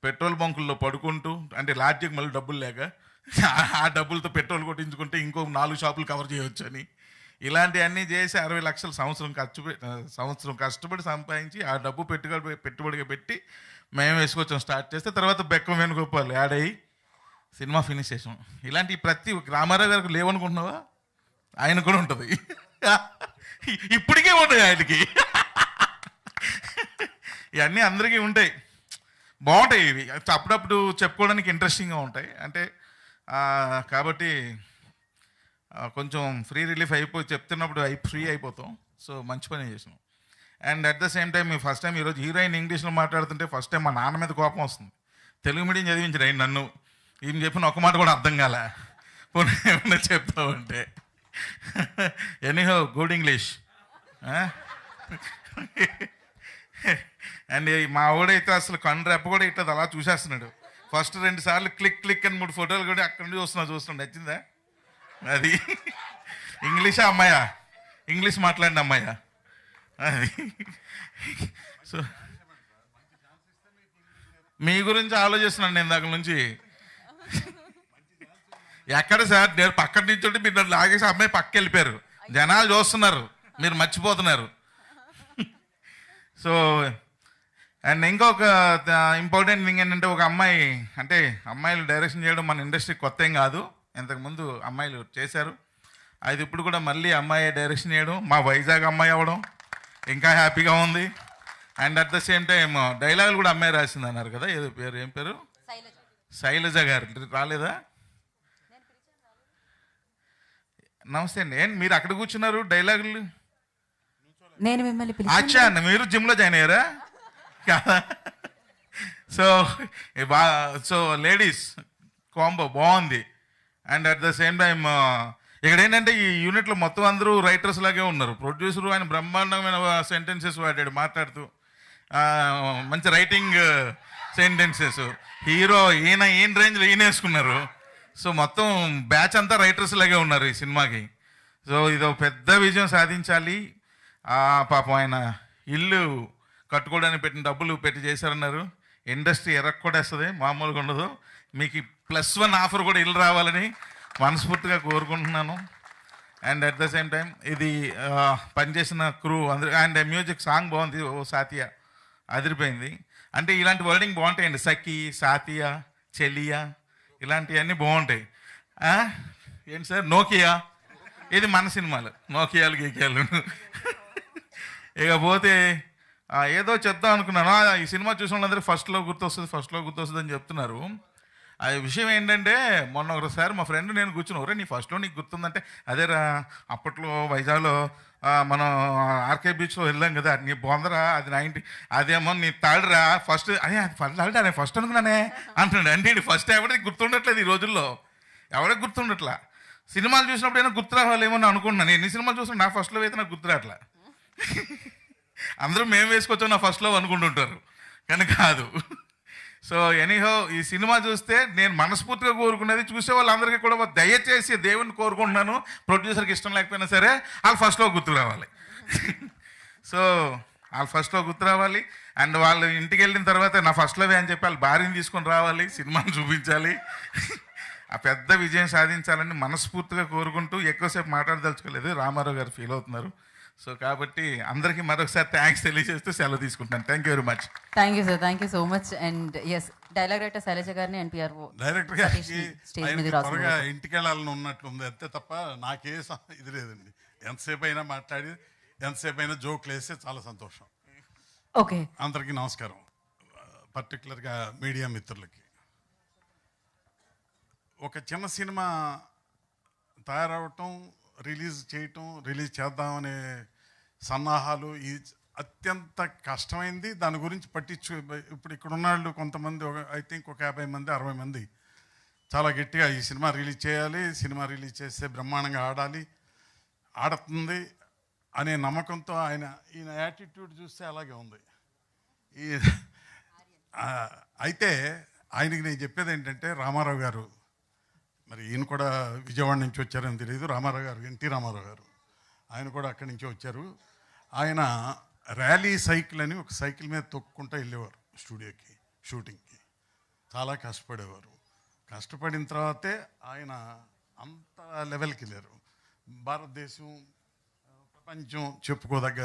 పెట్రోల్ బంకుల్లో పడుకుంటూ, అంటే లాడ్జికి మళ్ళీ డబ్బులు లేక ఆ డబ్బులతో పెట్రోల్ కొట్టించుకుంటే ఇంకో 4 షాపులు కవర్ చేయొచ్చు అని ఇలాంటివన్నీ చేసి 60 లక్షలు సంవత్సరం కష్టపడి సంపాదించి ఆ డబ్బు పెట్టుబడిగా పెట్టి మేము వేసుకొచ్చాం. స్టార్ట్ చేస్తే తర్వాత బెక్కం వేణుగోపాల్ యాడ్ అయ్యి సినిమా ఫినిష్ చేసాం. ఇలాంటి ప్రతి రామారావు గారికి లేవనుకుంటున్నావా? ఆయన కూడా ఉంటుంది, ఇప్పటికే ఉంటాయి ఆయనకి. ఇవన్నీ అందరికీ ఉంటాయి, బాగుంటాయి. ఇవి అప్పుడప్పుడు చెప్పుకోవడానికి ఇంట్రెస్టింగ్గా ఉంటాయి. అంటే కాబట్టి కొంచెం ఫ్రీ రిలీఫ్ అయిపోయి చెప్తున్నప్పుడు ఫ్రీ అయిపోతాం. సో మంచి పని చేసినాం. And at the same time me first time ఈరోజు హీరోయిన్ ఇంగ్లీష్లో మాట్లాడుతుంటే ఫస్ట్ టైం మా నాన్న మీద కోపం వస్తుంది. తెలుగు మీడియం చదివించారు ఆయన నన్ను. ఈయన చెప్పిన ఒక మాట కూడా అర్థం కాలే, ఏమన్నా చెప్తామంటే. Anyhow good English. అండ్ మా వాడైతే అసలు కండ్రెప్ప కూడా ఇట్లా అలా చూసేస్తున్నాడు. ఫస్ట్ 2 సార్లు క్లిక్ క్లిక్ అని 3 ఫోటోలు కూడా అక్కడ నుండి చూస్తున్నాడు. నచ్చిందా? అది ఇంగ్లీషా అమ్మాయా? ఇంగ్లీష్ మాట్లాడిన అమ్మాయా అది? సో మీ గురించి ఆలోచిస్తున్నాను నేను ఇందాక నుంచి. ఎక్కడ సార్, నేను పక్కన నుంచి ఉంటే మీరు నన్ను లాగేసి అమ్మాయి పక్కకి వెళ్ళిపోయారు. జనాలు చూస్తున్నారు, మీరు మర్చిపోతున్నారు. సో అండ్ ఇంకొక ఇంపార్టెంట్ థింగ్ ఏంటంటే, ఒక అమ్మాయి, అంటే అమ్మాయిలు డైరెక్షన్ చేయడం మన ఇండస్ట్రీ కొత్త ఏం కాదు. ఇంతకుముందు అమ్మాయిలు చేశారు. అది ఇప్పుడు కూడా మళ్ళీ అమ్మాయి డైరెక్షన్ చేయడం, మా వైజాగ్ అమ్మాయి అవ్వడం ఇంకా హ్యాపీగా ఉంది. And at the same time డైలాగులు కూడా అమ్మాయి రాసింది అన్నారు కదా, ఏదో పేరు, ఏం పేరు? శైలజ గారు. రాలేదా? నమస్తే అండి. ఏంటి మీరు అక్కడ కూర్చున్నారు? డైలాగులు నేను మిమ్మల్ని అచ్చా, మీరు జిమ్లో జాయిన్ అయ్యారా? సో సో లేడీస్ కాంబో బాగుంది. And at the same time ఇక్కడ ఏంటంటే ఈ యూనిట్లో మొత్తం అందరూ రైటర్స్ లాగే ఉన్నారు. ప్రొడ్యూసరు ఆయన బ్రహ్మాండమైన సెంటెన్సెస్ వాడాడు మాట్లాడుతూ, మంచి రైటింగ్ సెంటెన్సెస్. హీరో ఈయన రేంజ్లో ఈయన వేసుకున్నారు. సో మొత్తం బ్యాచ్ అంతా రైటర్స్ లాగే ఉన్నారు ఈ సినిమాకి. సో ఇదో పెద్ద విజయం సాధించాలి. పాపం ఆయన ఇల్లు కట్టుకోవడానికి పెట్టిన డబ్బులు పెట్టి చేశారన్నారు. ఇండస్ట్రీ ఎరక్కొడేస్తుంది, మామూలుగా ఉండదు. మీకు +1 ఆఫర్ కూడా ఇల్లు రావాలని మనస్ఫూర్తిగా కోరుకుంటున్నాను. And at the same time ఇది పనిచేసిన క్రూ అందరూ, అండ్ మ్యూజిక్ సాంగ్ బాగుంది. ఓ సాతియా అదిరిపోయింది. అంటే ఇలాంటి వర్డింగ్ బాగుంటాయండి. సఖి, సాతియా, చెలియా, ఇలాంటివన్నీ బాగుంటాయి. ఏంటి సార్ నోకియా? ఇది మన సినిమాలు, నోకియాలు గీకియాలు. ఇకపోతే ఏదో చెప్దాం అనుకున్నాను. ఈ సినిమా చూసిన వాళ్ళందరూ ఫస్ట్లో గుర్తొస్తుంది అని చెప్తున్నారు. ఆ విషయం ఏంటంటే మొన్న ఒకసారి మా ఫ్రెండ్ నేను కూర్చుని ఒరే నీ ఫస్ట్లో నీకు గుర్తుందంటే అదేరా అప్పట్లో వైజాగ్లో మనం ఆర్కే బీచ్లో వెళ్ళాం కదా నీ బొందరా అది 90 అదేమో నీ తాడురా ఫస్ట్ అదే తాడురా నేను ఫస్ట్ అనుకున్నానే అంటున్నాడు. అంటే ఫస్ట్ ఎవరికి గుర్తుండట్లేదు ఈ రోజుల్లో, ఎవరికి గుర్తుండట్లా. సినిమాలు చూసినప్పుడు ఏమైనా గుర్తు రావాలేమో అని అనుకుంటున్నాను. ఎన్ని సినిమాలు చూసినా నా ఫస్ట్లో అయితే నాకు గుర్తు రావట్లా. అందరూ మేము వేసుకొచ్చాం నా ఫస్ట్లో అనుకుంటుంటారు కానీ కాదు. సో ఎనీహో ఈ సినిమా చూస్తే నేను మనస్ఫూర్తిగా కోరుకునేది చూసే వాళ్ళందరికీ కూడా దయచేసి దేవుణ్ణి కోరుకుంటున్నాను, ప్రొడ్యూసర్కి ఇష్టం లేకపోయినా సరే వాళ్ళు ఫస్ట్లో గుర్తు రావాలి. సో వాళ్ళు ఫస్ట్లో గుర్తు రావాలి. అండ్ వాళ్ళు ఇంటికి వెళ్ళిన తర్వాత నా ఫస్ట్లోవే అని చెప్పి వాళ్ళ భార్యని తీసుకొని రావాలి, సినిమాని చూపించాలి, ఆ పెద్ద విజయం సాధించాలని మనస్ఫూర్తిగా కోరుకుంటూ ఎక్కువసేపు మాట్లాడదలుచుకోలేదు, రామారావు గారు ఫీల్ అవుతున్నారు. సో కాబట్టి అందరికీ మరొకసారి థ్యాంక్స్ తెలియజేస్తూ సెలవు తీసుకుంటాను. Thank you very much. Thank you sir, thank you so much. And yes dialogue writer Shailaja గారిని ఎన్టీఆర్ఓ డైరెక్టర్ గారికి స్టేజ్ మీద త్వరగా ఇంటికి వెళ్ళాలని ఉన్నట్లుంది అంతే తప్ప నాకే ఇది లేదండి. ఎంతసేపు అయినా మాట్లాడి ఎంతసేపు అయినా జోక్లు వేస్తే చాలా సంతోషం. ఓకే, అందరికీ నమస్కారం. పర్టికులర్గా మీడియా మిత్రులకి, ఒక చిన్న సినిమా తయారవటం, రిలీజ్ చేయటం, రిలీజ్ చేద్దామనే సన్నాహాలు ఈ అత్యంత కష్టమైంది. దాని గురించి ఇప్పుడు ఇక్కడ ఉన్న వాళ్ళు కొంతమంది ఐ థింక్ ఒక 50 మంది 60 మంది చాలా గట్టిగా ఈ సినిమా రిలీజ్ చేయాలి, సినిమా రిలీజ్ చేస్తే బ్రహ్మాండంగా ఆడుతుంది అనే నమ్మకంతో ఈయన యాటిట్యూడ్ చూస్తే అలాగే ఉంది. అయితే ఆయనకి నేను చెప్పేది ఏంటంటే, రామారావు గారు, మరి ఈయన కూడా విజయవాడ నుంచి వచ్చారని తెలియదు, రామారావు గారు ఎన్టీ రామారావు గారు ఆయన కూడా అక్కడి నుంచి వచ్చారు. ఆయన ర్యాలీ సైకిల్ అని ఒక సైకిల్ మీద తొక్కుంటూ వెళ్ళేవారు స్టూడియోకి, షూటింగ్కి. చాలా కష్టపడేవారు. కష్టపడిన తర్వాతే ఆయన అంత లెవెల్కి వెళ్ళారు. భారతదేశం, ప్రపంచం చెప్పుకోదగ్గ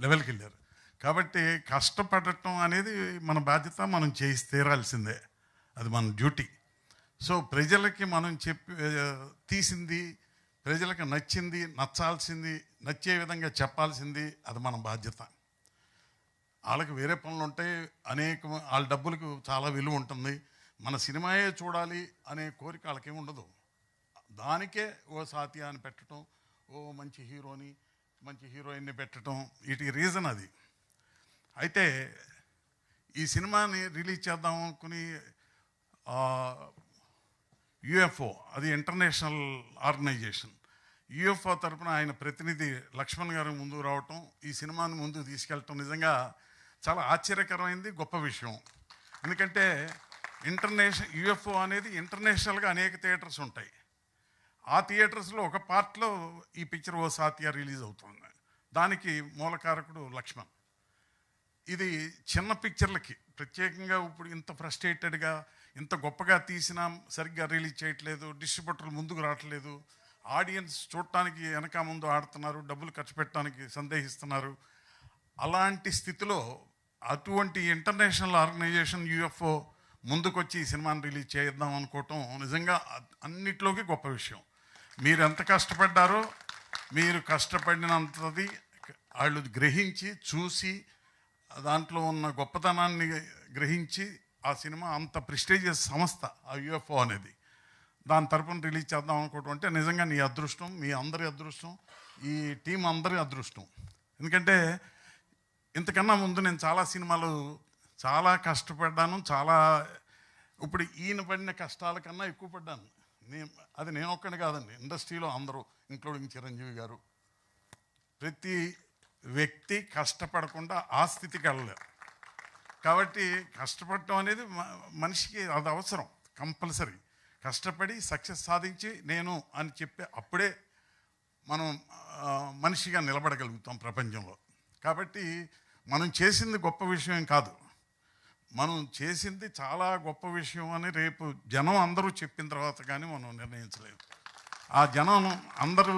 లెవెల్కి వెళ్ళారు. కాబట్టి కష్టపడటం అనేది మన బాధ్యత, మనం చేసి తీరాల్సిందే, అది మన డ్యూటీ. సో ప్రజలకి మనం తీసింది, ప్రజలకు నచ్చింది, నచ్చాల్సింది, నచ్చే విధంగా చెప్పాల్సింది, అది మన బాధ్యత. వాళ్ళకి వేరే పనులు ఉంటాయి, వాళ్ళ డబ్బులకు చాలా విలువ ఉంటుంది. మన సినిమాయే చూడాలి అనే కోరిక వాళ్ళకేమి ఉండదు. దానికే ఓ సాతి అని పెట్టడం, ఓ మంచి హీరోని, మంచి హీరోయిన్ని పెట్టడం, వీటికి రీజన్ అది. అయితే ఈ సినిమాని రిలీజ్ చేద్దాం అనుకుని యుఎఫ్ఓ, అది ఇంటర్నేషనల్ ఆర్గనైజేషన్, యుఎఫ్ఓ తరఫున ఆయన ప్రతినిధి లక్ష్మణ్ గారు ముందుకు రావటం, ఈ సినిమాని ముందుకు తీసుకెళ్ళటం నిజంగా చాలా ఆశ్చర్యకరమైంది, గొప్ప విషయం. ఎందుకంటే యుఎఫ్ఓ అనేది ఇంటర్నేషనల్గా అనేక థియేటర్స్ ఉంటాయి. ఆ థియేటర్స్లో ఒక పార్ట్లో ఈ పిక్చర్ ఓ సాతియా రిలీజ్ అవుతుంది. దానికి మూలకారకుడు లక్ష్మణ్. ఇది చిన్న పిక్చర్లకి ప్రత్యేకంగా ఇప్పుడు ఇంత ఫ్రస్ట్రేటెడ్గా, ఇంత గొప్పగా తీసినా సరిగ్గా రిలీజ్ చేయట్లేదు, డిస్ట్రిబ్యూటర్లు ముందుకు రావట్లేదు, ఆడియన్స్ చూడటానికి వెనక ముందు ఆడుతున్నారు, డబ్బులు ఖర్చు పెట్టడానికి సందేహిస్తున్నారు. అలాంటి స్థితిలో అటువంటి ఇంటర్నేషనల్ ఆర్గనైజేషన్ యుఎఫ్ఓ ముందుకొచ్చి ఈ సినిమాని రిలీజ్ చేద్దాం అనుకోవటం నిజంగా అన్నిట్లోకి గొప్ప విషయం. మీరు ఎంత కష్టపడ్డారో, మీరు కష్టపడినంతది వాళ్ళు గ్రహించి, చూసి, దాంట్లో ఉన్న గొప్పతనాన్ని గ్రహించి ఆ సినిమా అంత ప్రెస్టీజియస్ సంస్థ ఆ యుఎఫ్ఓ అనేది, దాని తరపున రిలీజ్ చేద్దాం అనుకోవటం అంటే నిజంగా నీ అదృష్టం, మీ అందరి అదృష్టం, ఈ టీం అందరి అదృష్టం. ఎందుకంటే ఇంతకన్నా ముందు నేను చాలా సినిమాలు చాలా కష్టపడ్డాను, ఇప్పుడు ఈయన పడిన కష్టాల కన్నా ఎక్కువ పడ్డాను. అది నేను ఒక్కడిని కాదండి, ఇండస్ట్రీలో అందరూ, ఇంక్లూడింగ్ చిరంజీవి గారు, ప్రతి వ్యక్తి కష్టపడకుండా ఆ స్థితికి వెళ్ళలేరు. కాబట్టి కష్టపడటం అనేది మనిషికి అది అవసరం, కంపల్సరీ. కష్టపడి సక్సెస్ సాధించి నేను అని చెప్పే అప్పుడే మనం మనిషిగా నిలబడగలుగుతాం ప్రపంచంలో. కాబట్టి మనం చేసింది గొప్ప విషయం కాదు, మనం చేసింది చాలా గొప్ప విషయం అని రేపు జనం అందరూ చెప్పిన తర్వాత కానీ మనం నిర్ణయించలేము. ఆ జనం అందరూ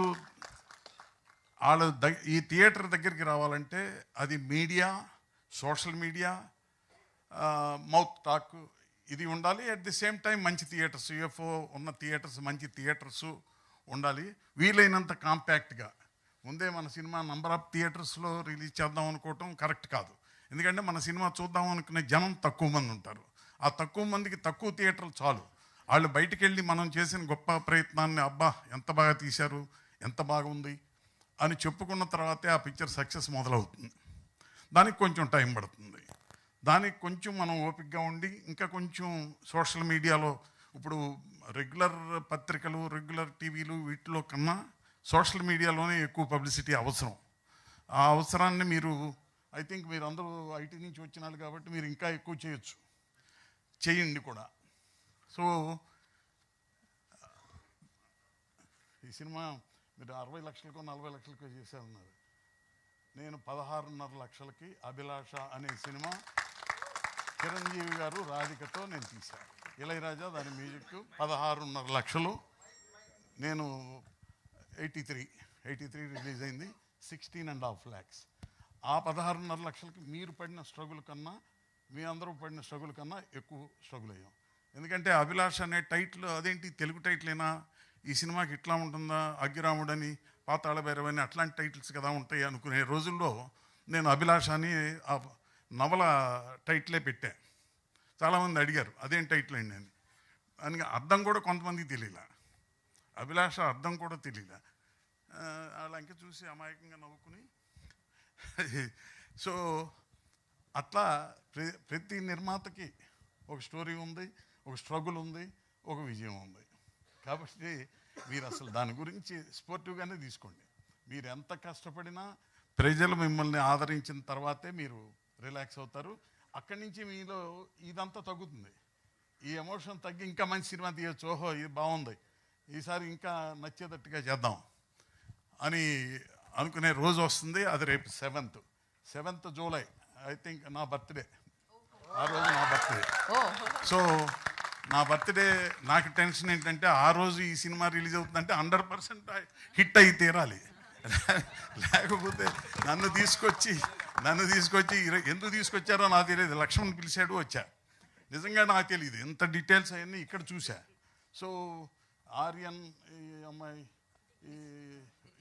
ఈ థియేటర్ దగ్గరికి రావాలంటే అది media, social media, mouth talk ఇది ఉండాలి. అట్ ది సేమ్ టైం మంచి థియేటర్స్, యుఎఫ్ఓ ఉన్న థియేటర్స్, మంచి థియేటర్స్ ఉండాలి. వీలైనంత కాంపాక్ట్గా. ముందే మన సినిమా నంబర్ ఆఫ్ థియేటర్స్లో రిలీజ్ చేద్దాం అనుకోవటం కరెక్ట్ కాదు. ఎందుకంటే మన సినిమా చూద్దాం అనుకునే జనం తక్కువ మంది ఉంటారు. ఆ తక్కువ మందికి తక్కువ థియేటర్లు చాలు. వాళ్ళు బయటికి వెళ్ళి మనం చేసిన గొప్ప ప్రయత్నాన్ని అబ్బా ఎంత బాగా తీశారు, ఎంత బాగుంది అని చెప్పుకున్న తర్వాతే ఆ పిక్చర్ సక్సెస్ మొదలవుతుంది. దానికి కొంచెం టైం పడుతుంది. దానికి కొంచెం మనం ఓపికగా ఉండి ఇంకా కొంచెం సోషల్ మీడియాలో ఇప్పుడు రెగ్యులర్ పత్రికలు, రెగ్యులర్ టీవీలు వీటిలో కన్నా సోషల్ మీడియాలోనే ఎక్కువ పబ్లిసిటీ అవసరం. ఆ అవసరాన్ని మీరు ఐ థింక్ మీరు అందరూ ఐటీ నుంచి వచ్చిన వాళ్ళు కాబట్టి మీరు ఇంకా ఎక్కువ చేయొచ్చు, చేయండి కూడా. సో ఈ సినిమా మీరు 60 లక్షలకో 40 లక్షలకో చేశారన్నారు. నేను 16.5 లక్షలకి అభిలాష అనే సినిమా చిరంజీవి గారు రాధికతో నేను తీశాను. ఇళయరాజా దాని మ్యూజిక్. 16.5 లక్షలు. నేను 83 రిలీజ్ అయింది. 16.5 lakhs. ఆ 16.5 లక్షలకి మీరు పడిన స్ట్రగుల్ కన్నా, మీ అందరూ పడిన స్ట్రగుల్ కన్నా ఎక్కువ స్ట్రగుల్ అయ్యాం. ఎందుకంటే అభిలాష అనే టైటిల్ అదేంటి తెలుగు టైటిలేనా, ఈ సినిమాకి ఇట్లా ఉంటుందా, అగ్గిరాముడని, పాతాళ భైరవని అట్లాంటి టైటిల్స్ కదా ఉంటాయి అనుకునే రోజుల్లో నేను అభిలాష అని ఆ నవల టైటిలే పెట్టా. చాలామంది అడిగారు అదేం టైటిల్ అండి అని అర్థం కూడా కొంతమందికి తెలియలే. అభిలాష అర్థం కూడా తెలియలే. వాళ్ళంక చూసి అమాయకంగా నవ్వుకుని సో అట్లా ప్రతి నిర్మాతకి ఒక స్టోరీ ఉంది, ఒక స్ట్రగుల్ ఉంది, ఒక విజయం ఉంది. కాబట్టి మీరు అసలు దాని గురించి స్పోర్టివ్గానే తీసుకోండి. మీరు ఎంత కష్టపడినా ప్రజలు మిమ్మల్ని ఆదరించిన తర్వాతే మీరు రిలాక్స్ అవుతారు. అక్కడి నుంచి మీలో ఇదంతా తగ్గుతుంది. ఈ ఎమోషన్ తగ్గి ఇంకా మంచి సినిమా తీయచ్చు, ఓహో ఇది బాగుంది, ఈసారి ఇంకా నచ్చేటట్టుగా చేద్దాం అని అనుకునే రోజు వస్తుంది. అది రేపు 7th జూలై ఐ థింక్ నా బర్త్డే. ఆ రోజు నా బర్త్డే. సో నా బర్త్డే నాకు టెన్షన్ ఏంటంటే ఆ రోజు ఈ సినిమా రిలీజ్ అవుతుందంటే 100% హిట్ అయి తీరాలి. లేకపోతే నన్ను తీసుకొచ్చి ఎందుకు తీసుకొచ్చారో నాకు తెలియదు. లక్ష్మణ్ పిలిచాడు, వచ్చా. నిజంగా నాకు తెలియదు ఎంత డీటెయిల్స్ అవన్నీ ఇక్కడ చూసా. సో ఆర్యన్, ఈ అమ్మాయి,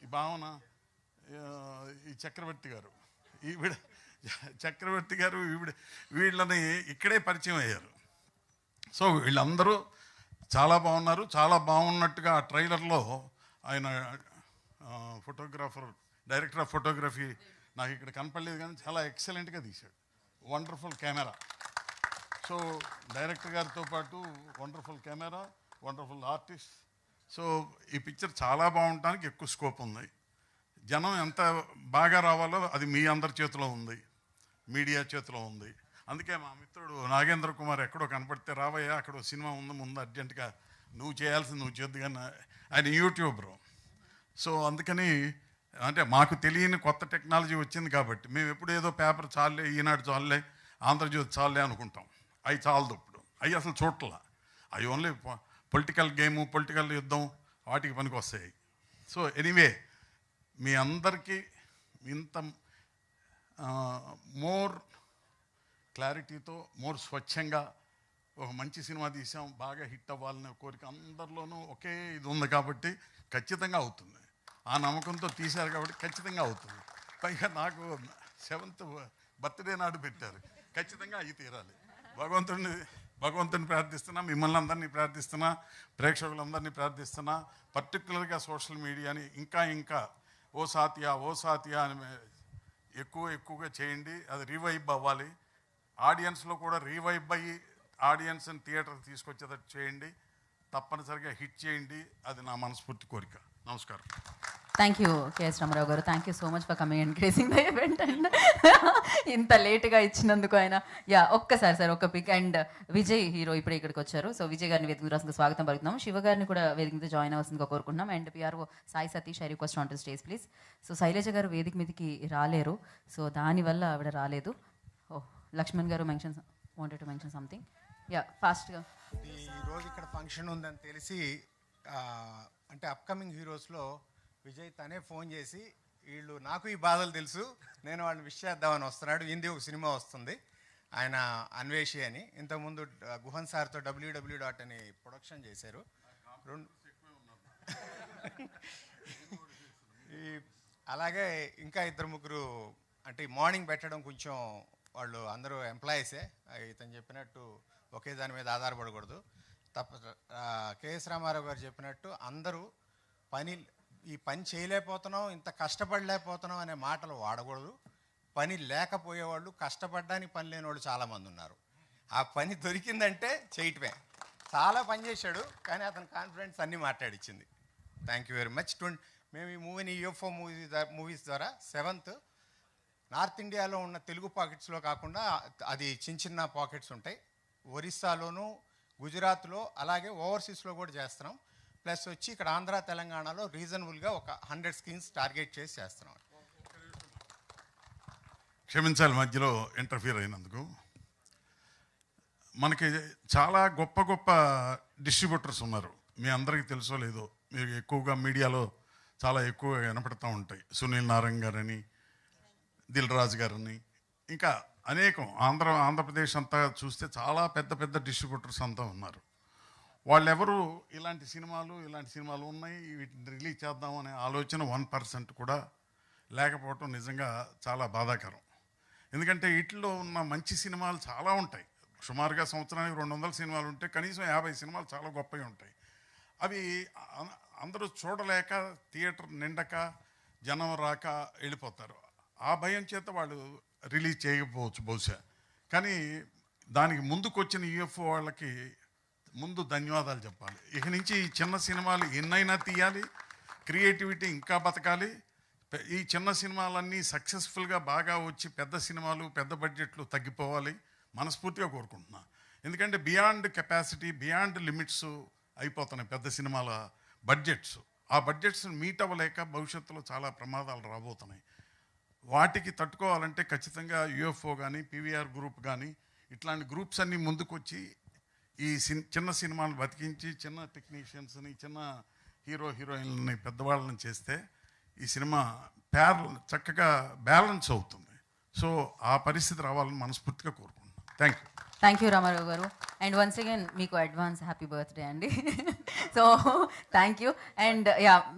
ఈ భావన, ఈ చక్రవర్తి గారు, వీళ్ళని ఇక్కడే పరిచయం అయ్యారు. సో వీళ్ళందరూ చాలా బాగున్నారు. చాలా బాగున్నట్టుగా ఆ ట్రైలర్లో ఆయన డైరెక్టర్ ఆఫ్ ఫోటోగ్రఫీ నాకు ఇక్కడ కనపడలేదు కానీ చాలా ఎక్సలెంట్గా తీశాడు. Wonderful camera. సో డైరెక్టర్ గారితో పాటు wonderful camera, wonderful artist. So ఈ పిక్చర్ చాలా బాగుండటానికి ఎక్కువ స్కోప్ ఉంది. జనం ఎంత బాగా రావాలో అది మీ అందరి చేతిలో ఉంది, మీడియా చేతిలో ఉంది. అందుకే మా మిత్రుడు నాగేంద్ర కుమార్ ఎక్కడో కనపడితే రావయ్యా అక్కడ సినిమా ఉంది, ముందు అర్జెంటుగా నువ్వు చేయాల్సింది నువ్వు చేద్దు కానీ ఆయన యూట్యూబర్. సో అందుకని అంటే మాకు తెలియని కొత్త టెక్నాలజీ వచ్చింది కాబట్టి మేము ఎప్పుడు ఏదో పేపర్ చాలే, ఈనాడు చాలే, ఆంధ్రజ్యోతి చాలే అనుకుంటాం. అవి చాలదు. ఇప్పుడు అవి అసలు చూడట్లా. అవి ఓన్లీ పొలిటికల్ గేము, పొలిటికల్ యుద్ధం వాటికి పనికి వస్తాయి. సో ఎనీవే మీ అందరికీ ఇంత మోర్ క్లారిటీతో, మోర్ స్వచ్ఛంగా ఒక మంచి సినిమా తీసాం, బాగా హిట్ అవ్వాలనే కోరిక అందరిలోనూ ఒకే ఇది ఉంది కాబట్టి ఖచ్చితంగా అవుతుంది. ఆ నమ్మకంతో తీశారు కాబట్టి ఖచ్చితంగా అవుతుంది. పైగా నాకు 7th బర్త్డే నాడు పెట్టారు, ఖచ్చితంగా అవి తీరాలి. భగవంతుని ప్రార్థిస్తున్నా, మిమ్మల్ని అందరినీ ప్రార్థిస్తున్నా, ప్రేక్షకులందరినీ ప్రార్థిస్తున్నా. పర్టికులర్గా సోషల్ మీడియాని ఇంకా ఓ సాతియా అని ఎక్కువగా చేయండి. అది రీవైబ్ అవ్వాలి. ఆడియన్స్లో కూడా రీవైబ్ అయ్యి ఆడియన్స్ని థియేటర్కి తీసుకొచ్చేటట్టు చేయండి. తప్పనిసరిగా హిట్ చేయండి. అది నా మనస్ఫూర్తి కోరిక. నమస్కారం. థ్యాంక్ యూ కేఎస్ రామారావు గారు. Thank you so much for coming and gracing the event and ఇంత లేట్గా ఇచ్చినందుకు ఆయన. ఒక్కసారి సార్ ఒక పిక్. అండ్ విజయ్ హీరో ఇప్పుడే ఇక్కడికి వచ్చారు. సో విజయ్ గారిని వేదిక రాసిన స్వాగతం పలుకుతున్నాం. శివ గారిని కూడా వేదిక మీద జాయిన్ అవ్వాల్సిందిగా కోరుకుంటున్నాం. And PRO Sai Satish, I request on to stage please. So Shailaja గారు వేదిక మీదకి రాలేరు, సో దానివల్ల ఆవిడ రాలేదు. లక్ష్మణ్ గారు వాంటెడ్ టు మెన్షన్ సంథింగ్. ఫాస్ట్గా. ఈరోజు ఇక్కడ ఫంక్షన్ ఉందని తెలిసి అంటే అప్కమింగ్ హీరోస్లో విజయ్ తనే ఫోన్ చేసి వీళ్ళు నాకు ఈ బాధలు తెలుసు, నేను వాళ్ళని విష్ చేద్దామని వస్తున్నాడు. హిందీ ఒక సినిమా వస్తుంది, ఆయన అన్వేషి అని. ఇంతకుముందు గుహన్ సార్తో www అని ప్రొడక్షన్ చేశారు. అలాగే ఇంకా 2-3 అంటే మార్నింగ్ పెట్టడం కొంచెం వాళ్ళు అందరూ ఎంప్లాయీసే, ఇతను చెప్పినట్టు ఒకే దాని మీద ఆధారపడకూడదు. కేఎస్ రామారావు గారు చెప్పినట్టు అందరూ ఈ పని చేయలేకపోతున్నాం, ఇంత కష్టపడలేకపోతున్నాం అనే మాటలు వాడకూడదు. పని లేకపోయేవాళ్ళు, కష్టపడడానికి పని లేని వాళ్ళు చాలామంది ఉన్నారు. ఆ పని దొరికిందంటే చేయటమే. చాలా పని చేశాడు, కానీ అతని కాన్ఫిడెన్స్ అన్నీ మాట్లాడిచ్చింది. Thank you very much. మేము ఈ మూవీని UFO మూవీస్ ద్వారా 7th నార్త్ ఇండియాలో ఉన్న తెలుగు పాకెట్స్లో కాకుండా అది చిన్న చిన్న పాకెట్స్ ఉంటాయి, ఒరిస్సాలోను, గుజరాత్లో, అలాగే ఓవర్సీస్లో కూడా చేస్తున్నాం. ప్లస్ వచ్చి ఇక్కడ ఆంధ్ర, తెలంగాణలో రీజనబుల్గా ఒక 100 స్క్రీన్స్ టార్గెట్ చేసి చేస్తున్నాం. క్షమించాలి మధ్యలో ఇంటర్ఫియర్ అయినందుకు. మనకి చాలా గొప్ప గొప్ప డిస్ట్రిబ్యూటర్స్ ఉన్నారు. మీ అందరికీ తెలుసో లేదో, మీరు ఎక్కువగా మీడియాలో చాలా ఎక్కువగా వినపడుతూ ఉంటాయి. సునీల్ నారాయణ గారని, దిల్ రాజు గారని, ఇంకా అనేకం. ఆంధ్రప్రదేశ్ అంతా చూస్తే చాలా పెద్ద పెద్ద డిస్ట్రిబ్యూటర్స్ అంతా ఉన్నారు. వాళ్ళెవరు ఇలాంటి సినిమాలు ఉన్నాయి, వీటిని రిలీజ్ చేద్దాం అనే ఆలోచన 1% కూడా లేకపోవటం నిజంగా చాలా బాధాకరం. ఎందుకంటే వీటిలో ఉన్న మంచి సినిమాలు చాలా ఉంటాయి. సుమారుగా సంవత్సరానికి 200 సినిమాలు ఉంటే కనీసం 50 సినిమాలు చాలా గొప్పవి ఉంటాయి. అవి అందరూ చూడలేక, థియేటర్ నిండక, జనం రాక వెళ్ళిపోతారు. ఆ భయం చేత వాళ్ళు రిలీజ్ చేయకపోవచ్చు బహుశా. కానీ దానికి ముందుకొచ్చిన UFO వాళ్ళకి ముందు ధన్యవాదాలు చెప్పాలి. ఇక నుంచి ఈ చిన్న సినిమాలు ఎన్నైనా తీయాలి, క్రియేటివిటీ ఇంకా బతకాలి. ఈ చిన్న సినిమాలన్నీ సక్సెస్ఫుల్గా బాగా వచ్చి పెద్ద సినిమాలు, పెద్ద బడ్జెట్లు తగ్గిపోవాలి మనస్ఫూర్తిగా కోరుకుంటున్నా. ఎందుకంటే బియాండ్ కెపాసిటీ, బియాండ్ లిమిట్స్ అయిపోతున్నాయి పెద్ద సినిమాల బడ్జెట్స్. ఆ బడ్జెట్స్ మీట్ అవ్వలేక భవిష్యత్తులో చాలా ప్రమాదాలు రాబోతున్నాయి. వాటికి తట్టుకోవాలంటే ఖచ్చితంగా UFO కానీ, PVR గ్రూప్ కానీ, ఇట్లాంటి గ్రూప్స్ అన్నీ ముందుకొచ్చి ఈ చిన్న సినిమాలు బతికించి, చిన్న టెక్నీషియన్స్ని, చిన్న హీరోయిన్లని, పెద్దవాళ్ళని చేస్తే ఈ సినిమా చక్కగా బ్యాలెన్స్ అవుతుంది. సో ఆ పరిస్థితి రావాలని మనస్ఫూర్తిగా కోరుకుంటున్నాను. థ్యాంక్ యూ రామారావు గారు. అండ్ వన్స్ అగైన్ మీకు అడ్వాన్స్ హ్యాపీ బర్త్డే అండి. So thank you. అండ్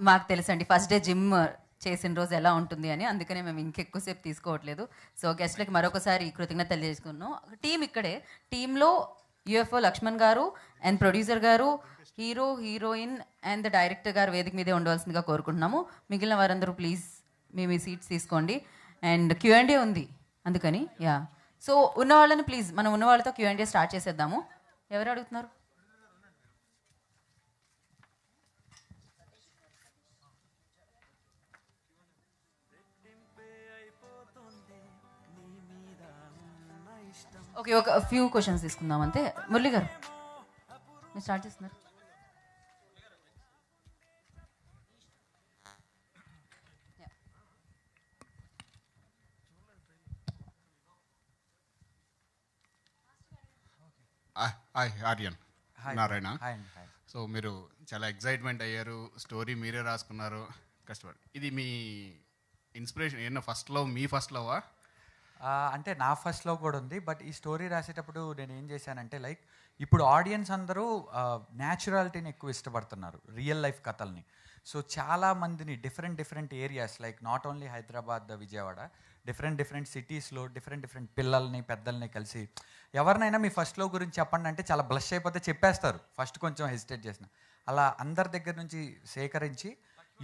మాకు తెలుసండి ఫస్ట్ డే జిమ్ చేసిన రోజు ఎలా ఉంటుంది అని, అందుకనే మేము ఇంకెక్కువసేపు తీసుకోవట్లేదు. సో గెస్ట్లకి మరొకసారి కృతజ్ఞత తెలియజేసుకున్నాం. టీం ఇక్కడే, టీంలో UFO లక్ష్మణ్ గారు అండ్ ప్రొడ్యూసర్ గారు, hero, heroine and the director గారు వేదిక మీదే ఉండవలసిందిగా కోరుకుంటున్నాము. మిగిలిన వారందరూ ప్లీజ్ మీ సీట్స్ తీసుకోండి. అండ్ Q&A ఉంది, అందుకని సో ఉన్న వాళ్ళని ప్లీజ్ మనం ఉన్న వాళ్ళతో Q&A స్టార్ట్ చేసేద్దాము. ఎవరు అడుగుతున్నారు? ఓకే, ఒక ఫ్యూ క్వశ్చన్స్ తీసుకుందాం అంతే. మురళి గారు మీరు స్టార్ట్ చేస్తున్నారు. Hi Aryan, Narayana. Hi. So మీరు చాలా ఎక్సైట్మెంట్ అయ్యారు, స్టోరీ మీరే రాసుకున్నారు, కష్టపడి. ఇది మీ ఇన్స్పిరేషన్ ఏమన్నా మీ ఫస్ట్ లవా? అంటే నా ఫస్ట్ లవ్ కూడా ఉంది. బట్ ఈ స్టోరీ రాసేటప్పుడు నేను ఏం చేశానంటే, లైక్ ఇప్పుడు ఆడియన్స్ అందరూ న్యాచురాలిటీని ఎక్కువ ఇష్టపడుతున్నారు, రియల్ లైఫ్ కథల్ని. సో చాలా మందిని different areas, like not only Hyderabad, Vijayawada, different సిటీస్లో డిఫరెంట్ పిల్లల్ని, పెద్దల్ని కలిసి ఎవరినైనా మీ ఫస్ట్ లవ్ గురించి చెప్పండి అంటే చాలా బ్లష్ అయిపోతే చెప్పేస్తారు, ఫస్ట్ కొంచెం హెసిటేట్ చేసిన. అలా అందరి దగ్గర నుంచి సేకరించి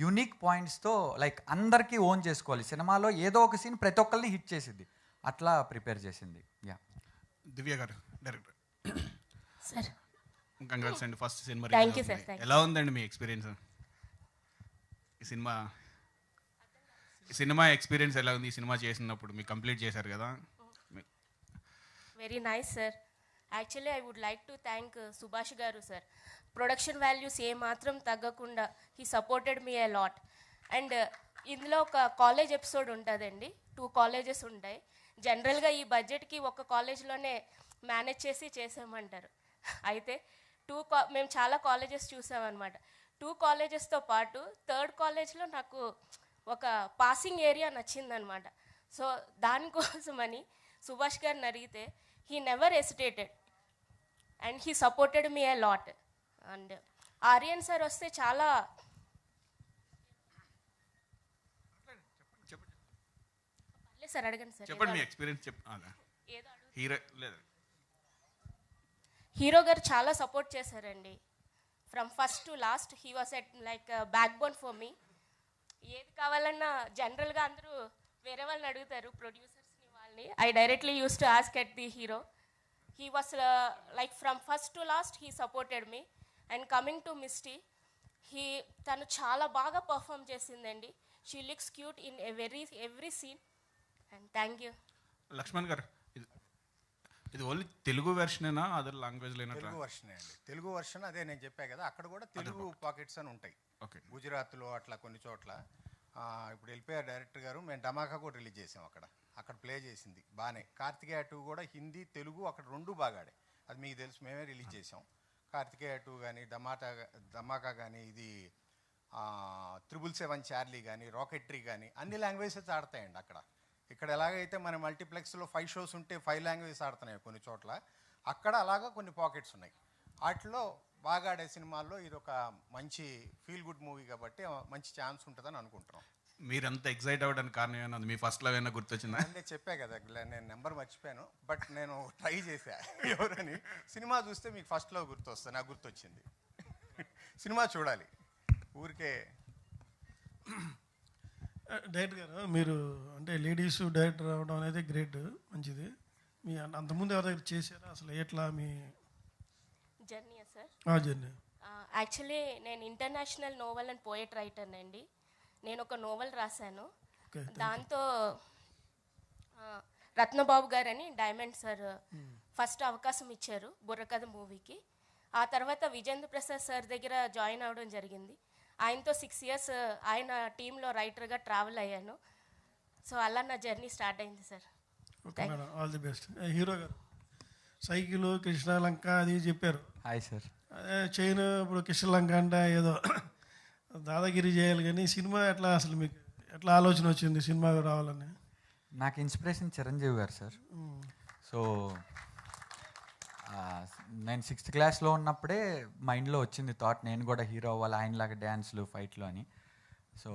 యూనిక్ పాయింట్స్తో లైక్ అందరికీ ఓన్ చేసుకోవాలి. సినిమాలో ఏదో ఒక సీన్ ప్రతి ఒక్కరిని హిట్ చేసింది, అట్లా ప్రిపేర్ చేసింది. దివ్య గారు, డైరెక్టర్ సార్, కంగ్రాట్స్ అండి, first cinema. Thank you sir. ఎలా ఉందండి మీ ఎక్స్పీరియన్స్? ఈ సినిమా ఎక్స్పీరియన్స్ ఎలా ఉంది? ఈ సినిమా చేసినప్పుడు మీరు కంప్లీట్ చేశారు కదా. Very nice sir. Actually I would like to thank Subhash గారు సార్. ప్రొడక్షన్ వాల్యూస్ ఏమాత్రం తగ్గకుండా he supported me a lot. And ఇందులో ఒక కాలేజ్ ఎపిసోడ్ ఉంటుందండి, 2 కాలేజెస్ ఉంటాయి. జనరల్గా ఈ బడ్జెట్కి ఒక కాలేజ్లోనే మేనేజ్ చేసామంటారు. అయితే మేము చాలా కాలేజెస్ చూసామన్నమాట. 2 కాలేజెస్తో పాటు 3rd కాలేజ్లో నాకు ఒక పాసింగ్ ఏరియా నచ్చిందనమాట. సో దానికోసమని సుభాష్ గారిని అడిగితే he never hesitated and he supported me a lot. And Aryan sir వస్తే చాలా సార్ అడగండి సార్. చెప్పండి మీ ఎక్స్పీరియన్స్. హీరో గారు చాలా సపోర్ట్ చేశారండి. From first to last he was at like backbone for me. ఏది కావాలన్నా జనరల్గా అందరూ వేరే వాళ్ళని అడుగుతారు, ప్రొడ్యూసర్స్ని వాళ్ళని. I directly use to ask at the hero. He was like from first to last he supported me. And coming to Misty, తను చాలా బాగా పర్ఫామ్ చేసిందండి. She looks cute in every scene. And thank you. Lakshman గారు, ఇది only Telugu వెర్షనేనా, other language లేనా? తెలుగు వర్షనే అండి. Telugu version అదే నేను చెప్పా కదా, అక్కడ కూడా తెలుగు పాకెట్స్ అని ఉంటాయి. ఓకే. గుజరాత్లో అట్లా కొన్ని చోట్ల. ఇప్పుడు వెళ్ళిపోయారు డైరెక్టర్ గారు. మేము ధమాకా కూడా రిలీజ్ చేసాం అక్కడ ప్లే చేసింది బాగానే. కార్తికేయ 2 కూడా హిందీ తెలుగు అక్కడ 2 బాగా ఆడే. అది మీకు తెలుసు, మేమే రిలీజ్ చేసాం. కార్తికేయ 2 కానీ, ధమాకా కానీ, ఇది 777 చార్లీ కానీ, రాకెట్రీ కానీ అన్ని లాంగ్వేజెస్ ఆడతాయండి అక్కడ. ఇక్కడ ఎలాగైతే మన మల్టీప్లెక్స్లో 5 షోస్ ఉంటే 5 లాంగ్వేజెస్ ఆడుతున్నాయి కొన్ని చోట్ల, అక్కడ అలాగా కొన్ని పాకెట్స్ ఉన్నాయి. వాటిలో బాగా ఆడే సినిమాల్లో ఇది ఒక మంచి ఫీల్ గుడ్ మూవీ కాబట్టి మంచి ఛాన్స్ ఉంటుందని అనుకుంటున్నాం. మీరంత ఎక్సైట్ అవ్వడానికి కారణం ఏమన్నా, మీ ఫస్ట్ లవ్ ఏమైనా గుర్తొచ్చిందా? అంటే చెప్పా కదా, నేను నెంబర్ మర్చిపోయాను, బట్ నేను ట్రై చేశా ఎవరని. సినిమా చూస్తే మీకు ఫస్ట్ లవ్ గుర్తొస్తుంది, నాకు గుర్తొచ్చింది. సినిమా చూడాలి ఊరికే. డైరెక్టర్ గారు, మీరు అంటే లేడీస్ డైరెక్టర్ అవ్వడం అనేది గ్రేట్, మంచిది. మీ అంతకుముందు ఎవరి దగ్గర చేశారా అసలు? ఎట్లా మీ జర్నీ సార్? జర్నీ యాక్చువల్లీ నేను international novel and poet writer అండి. నేను ఒక నోవెల్ రాశాను. దాంతో రత్నబాబు గారని డైమండ్ సార్ ఫస్ట్ అవకాశం ఇచ్చారు బుర్రకథ మూవీకి. ఆ తర్వాత విజేంద్ర ప్రసాద్ సార్ దగ్గర జాయిన్ అవ్వడం జరిగింది. ఆయనతో 6 years ఆయన టీంలో రైటర్గా ట్రావెల్ అయ్యాను. సో అలా నా జర్నీ స్టార్ట్ అయింది sir. Okay madam, all the best. Hero గారు, సైకిల్ కృష్ణలంక అది చెప్పారు. Hi sir. అదే చైన్ ఇప్పుడు కృష్ణలంక అంటే ఏదో దాదాగిరి చేయాలి, కానీ సినిమా ఎట్లా అసలు మీకు ఎట్లా ఆలోచన వచ్చింది సినిమా రావాలని? నాకు ఇన్స్పిరేషన్ చిరంజీవి గారు సార్. సో నేను 6th క్లాస్లో ఉన్నప్పుడే మైండ్లో వచ్చింది థాట్, నేను కూడా హీరో అవ్వాలి, ఆయనలాగా డ్యాన్స్లు ఫైట్లు అని. సో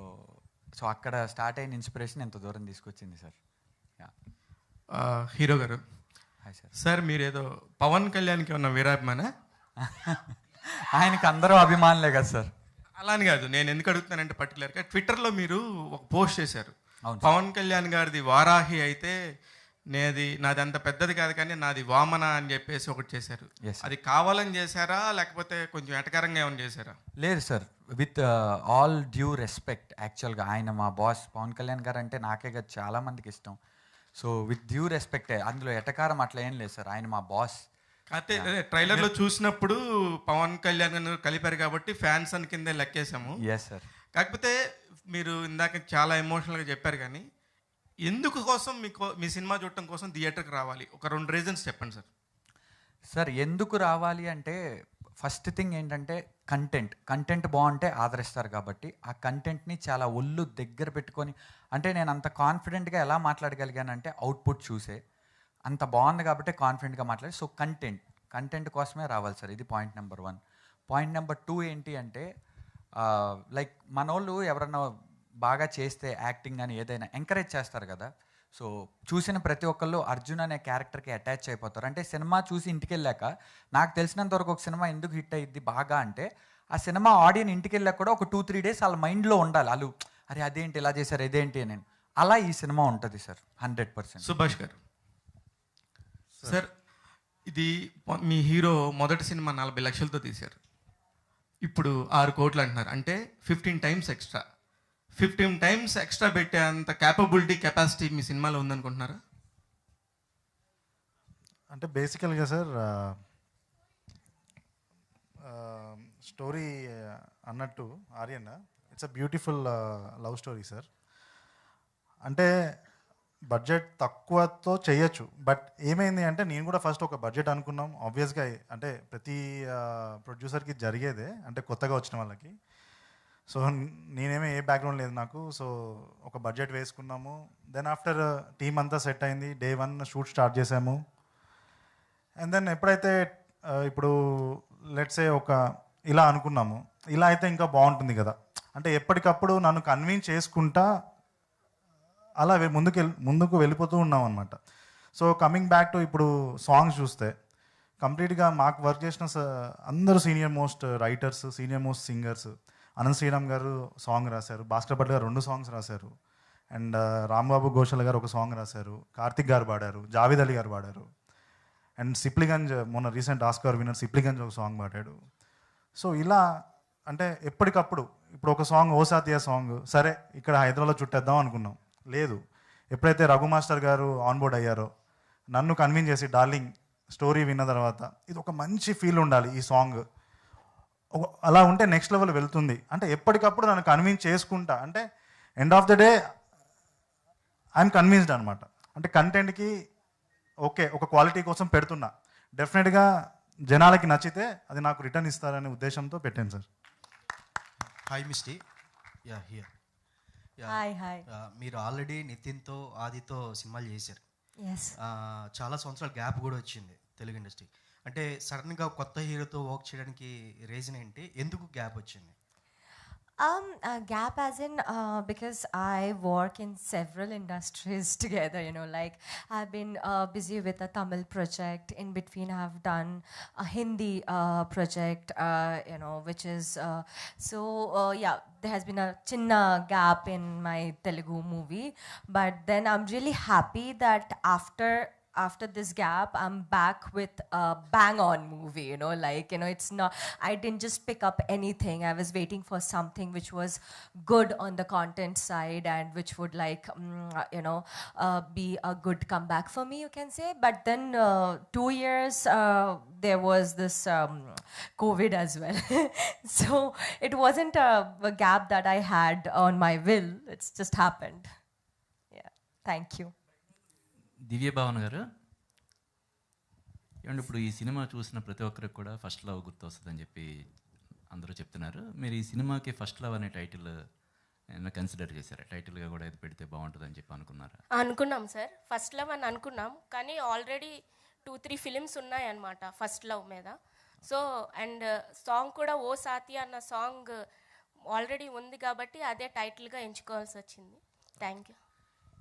అక్కడ స్టార్ట్ అయిన ఇన్స్పిరేషన్ ఎంత దూరం తీసుకొచ్చింది సార్. హీరో గారు, హాయ్ సార్. సార్ మీరు ఏదో పవన్ కళ్యాణ్కి ఏమన్నా వీరాభిమానా? ఆయనకి అందరూ అభిమానులే కదా సార్. అలా అని కాదు, నేను ఎందుకు అడుగుతానంటే పర్టికులర్గా ట్విట్టర్లో మీరు ఒక పోస్ట్ చేశారు, పవన్ కళ్యాణ్ గారిది వారాహి అయితే నాది అంత పెద్దది కాదు కానీ నాది వామన అని చెప్పేసి ఒకటి చేశారు. అది కావాలని చేశారా లేకపోతే కొంచెం ఎటకారంగా ఏమైనా చేశారా? లేదు sir, with all due respect. యాక్చువల్గా ఆయన మా బాస్ పవన్ కళ్యాణ్ గారు అంటే నాకే కదా చాలా మందికి ఇష్టం. సో విత్ డ్యూ రెస్పెక్ట్, అందులో ఎటకారం అట్లా ఏం లేదు సార్, ఆయన మా బాస్. అయితే ట్రైలర్లో చూసినప్పుడు పవన్ కళ్యాణ్ గారు కలిపారు కాబట్టి ఫ్యాన్స్ అని కిందే లెక్కేసాము. Yes sir. కాకపోతే మీరు ఇందాక చాలా ఎమోషనల్గా చెప్పారు, కానీ ఎందుకు కోసం మీ సినిమా చూడటం కోసం థియేటర్కి రావాలి? ఒక 2 రీజన్స్ చెప్పండి సార్. సార్ ఎందుకు రావాలి అంటే ఫస్ట్ థింగ్ ఏంటంటే కంటెంట్ బాగుంటే ఆదరిస్తారు కాబట్టి ఆ కంటెంట్ని చాలా ఒళ్ళు దగ్గర పెట్టుకొని, అంటే నేను అంత కాన్ఫిడెంట్గా ఎలా మాట్లాడగలిగానంటే అవుట్పుట్ చూసే అంత బాగుంది కాబట్టి కాన్ఫిడెంట్గా మాట్లాడి. సో కంటెంట్ కోసమే రావాలి సార్, ఇది పాయింట్ నెంబర్ 1. పాయింట్ నెంబర్ 2 ఏంటి అంటే లైక్ మనోళ్ళు ఎవరన్నా బాగా చేస్తే యాక్టింగ్ అని ఏదైనా ఎంకరేజ్ చేస్తారు కదా. సో చూసిన ప్రతి ఒక్కళ్ళు అర్జున్ అనే క్యారెక్టర్కి అటాచ్ అయిపోతారు. అంటే సినిమా చూసి ఇంటికి వెళ్ళాక నాకు తెలిసినంత వరకు ఒక సినిమా ఎందుకు హిట్ అయ్యిద్ది బాగా అంటే ఆ సినిమా ఆడియన్ ఇంటికి వెళ్ళాక కూడా ఒక 2-3 days వాళ్ళ మైండ్లో ఉండాలి. వాళ్ళు అరే అదేంటి ఇలా చేశారు ఇదేంటి అని. అలా ఈ సినిమా ఉంటుంది సార్ 100%. సుభాష్ గారు సార్, ఇది మీ హీరో మొదటి సినిమా 40 లక్షలతో తీశారు, ఇప్పుడు 6 కోట్లు అంటున్నారు, అంటే 15 times ఎక్స్ట్రా. 15 times ఎక్స్ట్రా పెట్టే అంత కెపాసిటీ మీ సినిమాలో ఉందనుకుంటున్నారా? అంటే బేసికల్గా సార్ స్టోరీ అన్నట్టు Aryan, it's a beautiful love story sir. అంటే బడ్జెట్ తక్కువతో చేయొచ్చు, బట్ ఏమైంది అంటే నేను కూడా ఫస్ట్ ఒక బడ్జెట్ అనుకున్నాం ఆబ్వియస్గా, అంటే ప్రతి ప్రొడ్యూసర్కి జరిగేదే, అంటే కొత్తగా వచ్చిన వాళ్ళకి. సో నేనేమీ ఏ బ్యాక్గ్రౌండ్ లేదు నాకు. సో ఒక బడ్జెట్ వేసుకున్నాము. దెన్ ఆఫ్టర్ టీమ్ అంతా సెట్ అయింది, Day 1 షూట్ స్టార్ట్ చేసాము. అండ్ దెన్ ఎప్పుడైతే ఇప్పుడు లెట్సే ఒక ఇలా అనుకున్నాము, ఇలా అయితే ఇంకా బాగుంటుంది కదా, అంటే ఎప్పటికప్పుడు నన్ను కన్విన్స్ చేసుకుంటా అలా ముందుకు వెళ్ళిపోతూ ఉన్నాం అనమాట. సో కమింగ్ బ్యాక్ టు ఇప్పుడు సాంగ్స్ చూస్తే కంప్లీట్గా మాకు వర్క్ చేసిన అందరూ senior most writers, senior most singers. Anant Sriram గారు సాంగ్ రాశారు, భాస్కర్ భట్ గారు 2 సాంగ్స్ రాశారు, అండ్ రాంబాబు ఘోషల్ గారు ఒక సాంగ్ రాశారు, కార్తిక్ గారు పాడారు, జావేద్ అలీ గారు పాడారు, అండ్ సిప్లిగంజ్ మొన్న రీసెంట్ ఆస్కార్ విన్నర్ సిప్లిగంజ్ ఒక సాంగ్ పాడాడు. సో ఇలా అంటే ఎప్పటికప్పుడు ఇప్పుడు ఒక సాంగ్ ఓ సాతియా సాంగ్ సరే ఇక్కడ హైదరాబాద్లో చుట్టేద్దాం అనుకున్నాం, లేదు. ఎప్పుడైతే రఘు మాస్టర్ గారు ఆన్బోర్డ్ అయ్యారో నన్ను కన్విన్స్ చేసి డార్లింగ్ స్టోరీ విన్న తర్వాత ఇది ఒక మంచి ఫీల్ ఉండాలి ఈ సాంగ్, అలా ఉంటే నెక్స్ట్ లెవెల్ వెళ్తుంది అంటే ఎప్పటికప్పుడు నన్ను కన్విన్స్ చేసుకుంటా. అంటే end of the day I'm convinced అనమాట. అంటే కంటెంట్కి ఓకే ఒక క్వాలిటీ కోసం పెడుతున్నా, డెఫినెట్గా జనాలకి నచ్చితే అది నాకు రిటర్న్ ఇస్తారనే ఉద్దేశంతో పెట్టాను sir. Hi Misty. Yeah here. Hi. మీరు ఆల్రెడీ నితిన్తో ఆదితో సినిమాలు చేశారు. Yes. చాలా సంవత్సరాల గ్యాప్ కూడా వచ్చింది తెలుగు ఇండస్ట్రీ. అంటే సడన్గా కొత్త హీరోతో వర్క్ చేయడానికి రీజన్ ఏంటి, ఎందుకు గ్యాప్ వచ్చింది? Gap as in because I work in several industries together, like I've been busy with a Tamil project. In between I've done a Hindi project, which is yeah, there has been a chinna gap in my Telugu movie, but then I'm really happy that after this gap I'm back with a bang on movie, it's not, I didn't just pick up anything. I was waiting for something which was good on the content side and which would be a good comeback for me, you can say. But then 2 years there was this COVID as well. So it wasn't a gap that I had on my will, it's just happened. Yeah, thank you. దివ్య భావన గారు, ఏమంటే ఇప్పుడు ఈ cinema చూసిన ప్రతి ఒక్కరికి కూడా first love గుర్తొస్తుందని చెప్పి అందరూ చెప్తున్నారు. మీరు ఈ సినిమాకి ఫస్ట్ లవ్ అనే టైటిల్ ఏమైనా కన్సిడర్ చేశారా? టైటిల్గా కూడా ఇది పెడితే బాగుంటుందని చెప్పి అనుకున్నారా? అనుకున్నాం సార్, ఫస్ట్ లవ్ అని అనుకున్నాం, కానీ ఆల్రెడీ 2-3 ఫిలిమ్స్ ఉన్నాయన్నమాట ఫస్ట్ లవ్ మీద. సో అండ్ సాంగ్ కూడా ఓ సాతి అన్న సాంగ్ ఆల్రెడీ ఉంది కాబట్టి అదే టైటిల్గా ఎంచుకోవాల్సి వచ్చింది. Thank you.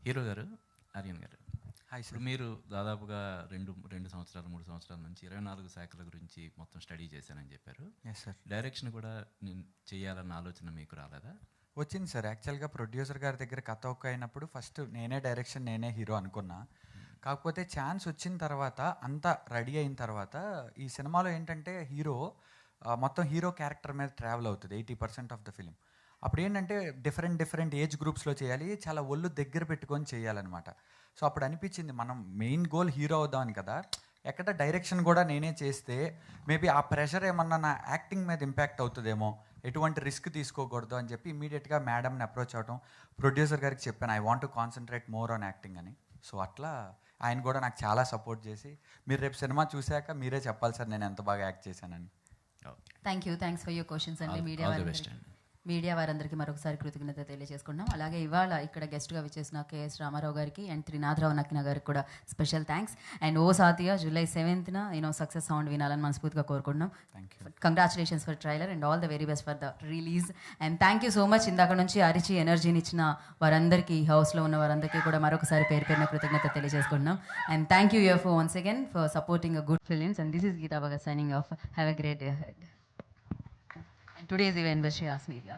హీరో గారు, ఆర్యన్ గారు, ఇప్పుడు మీరు దాదాపుగా 2 సంవత్సరాలు 3 సంవత్సరాల నుంచి 24 శాఖల గురించి మొత్తం స్టడీ చేశానని చెప్పారు. డైరెక్షన్ కూడా నేను చేయాలన్న ఆలోచన మీకు రాలేదా? వచ్చింది సార్. యాక్చువల్గా ప్రొడ్యూసర్ గారి దగ్గర కథ ఒక్క అయినప్పుడు ఫస్ట్ నేనే డైరెక్షన్ నేనే హీరో అనుకున్నా. కాకపోతే ఛాన్స్ వచ్చిన తర్వాత అంతా రెడీ అయిన తర్వాత ఈ సినిమాలో ఏంటంటే హీరో మొత్తం హీరో క్యారెక్టర్ మీద ట్రావెల్ అవుతుంది 80% ఆఫ్ ద ఫిలిం. అప్పుడు ఏంటంటే డిఫరెంట్ ఏజ్ గ్రూప్స్లో చేయాలి, చాలా ఒళ్ళు దగ్గర పెట్టుకొని చేయాలన్నమాట. సో అప్పుడు అనిపించింది మనం మెయిన్ గోల్ హీరో అవుదామని కదా, ఎక్కడ డైరెక్షన్ కూడా నేనే చేస్తే మేబీ ఆ ప్రెషర్ ఏమన్నా నా యాక్టింగ్ మీద ఇంపాక్ట్ అవుతుందేమో, ఎటువంటి రిస్క్ తీసుకోకూడదు అని చెప్పి ఇమీడియట్గా మేడంని అప్రోచ్ అవడం, ప్రొడ్యూసర్ గారికి చెప్పాను I want to concentrate more on acting అని. సో అట్లా ఆయన కూడా నాకు చాలా సపోర్ట్ చేసి మీరు రేపు సినిమా చూశాక మీరే చెప్పాలి సార్ నేను ఎంత బాగా యాక్ట్ చేశానని. థ్యాంక్స్ ఫర్ యువర్ క్వశ్చన్స్ అండి. మీడియా వారందరికీ మరొకసారి కృతజ్ఞత తెలియజేసుకున్నాం. అలాగే ఇవాళ ఇక్కడ గెస్ట్గా విచ్చేసిన కేఎస్ రామారావు గారికి అండ్ త్రినాథరావు నక్కిన గారికి కూడా special thanks. And O Saathiya July 7th success sound వినాలని మనస్ఫూర్తిగా కోరుకుంటున్నాం. Congratulations for trailer and all the very best for the release. And thank you so much ఇందాక నుంచి అరిచి ఎనర్జీని ఇచ్చిన వారందరికీ, హౌస్లో ఉన్న వారందరికీ కూడా మరొకసారి పేరున కృతజ్ఞత తెలియజేసుకుంటున్నాం. And thank you UFO once again for supporting a good films. And this is Geeta Bhagat signing off. Have a great day ahead. Today's event was Shreya's Media.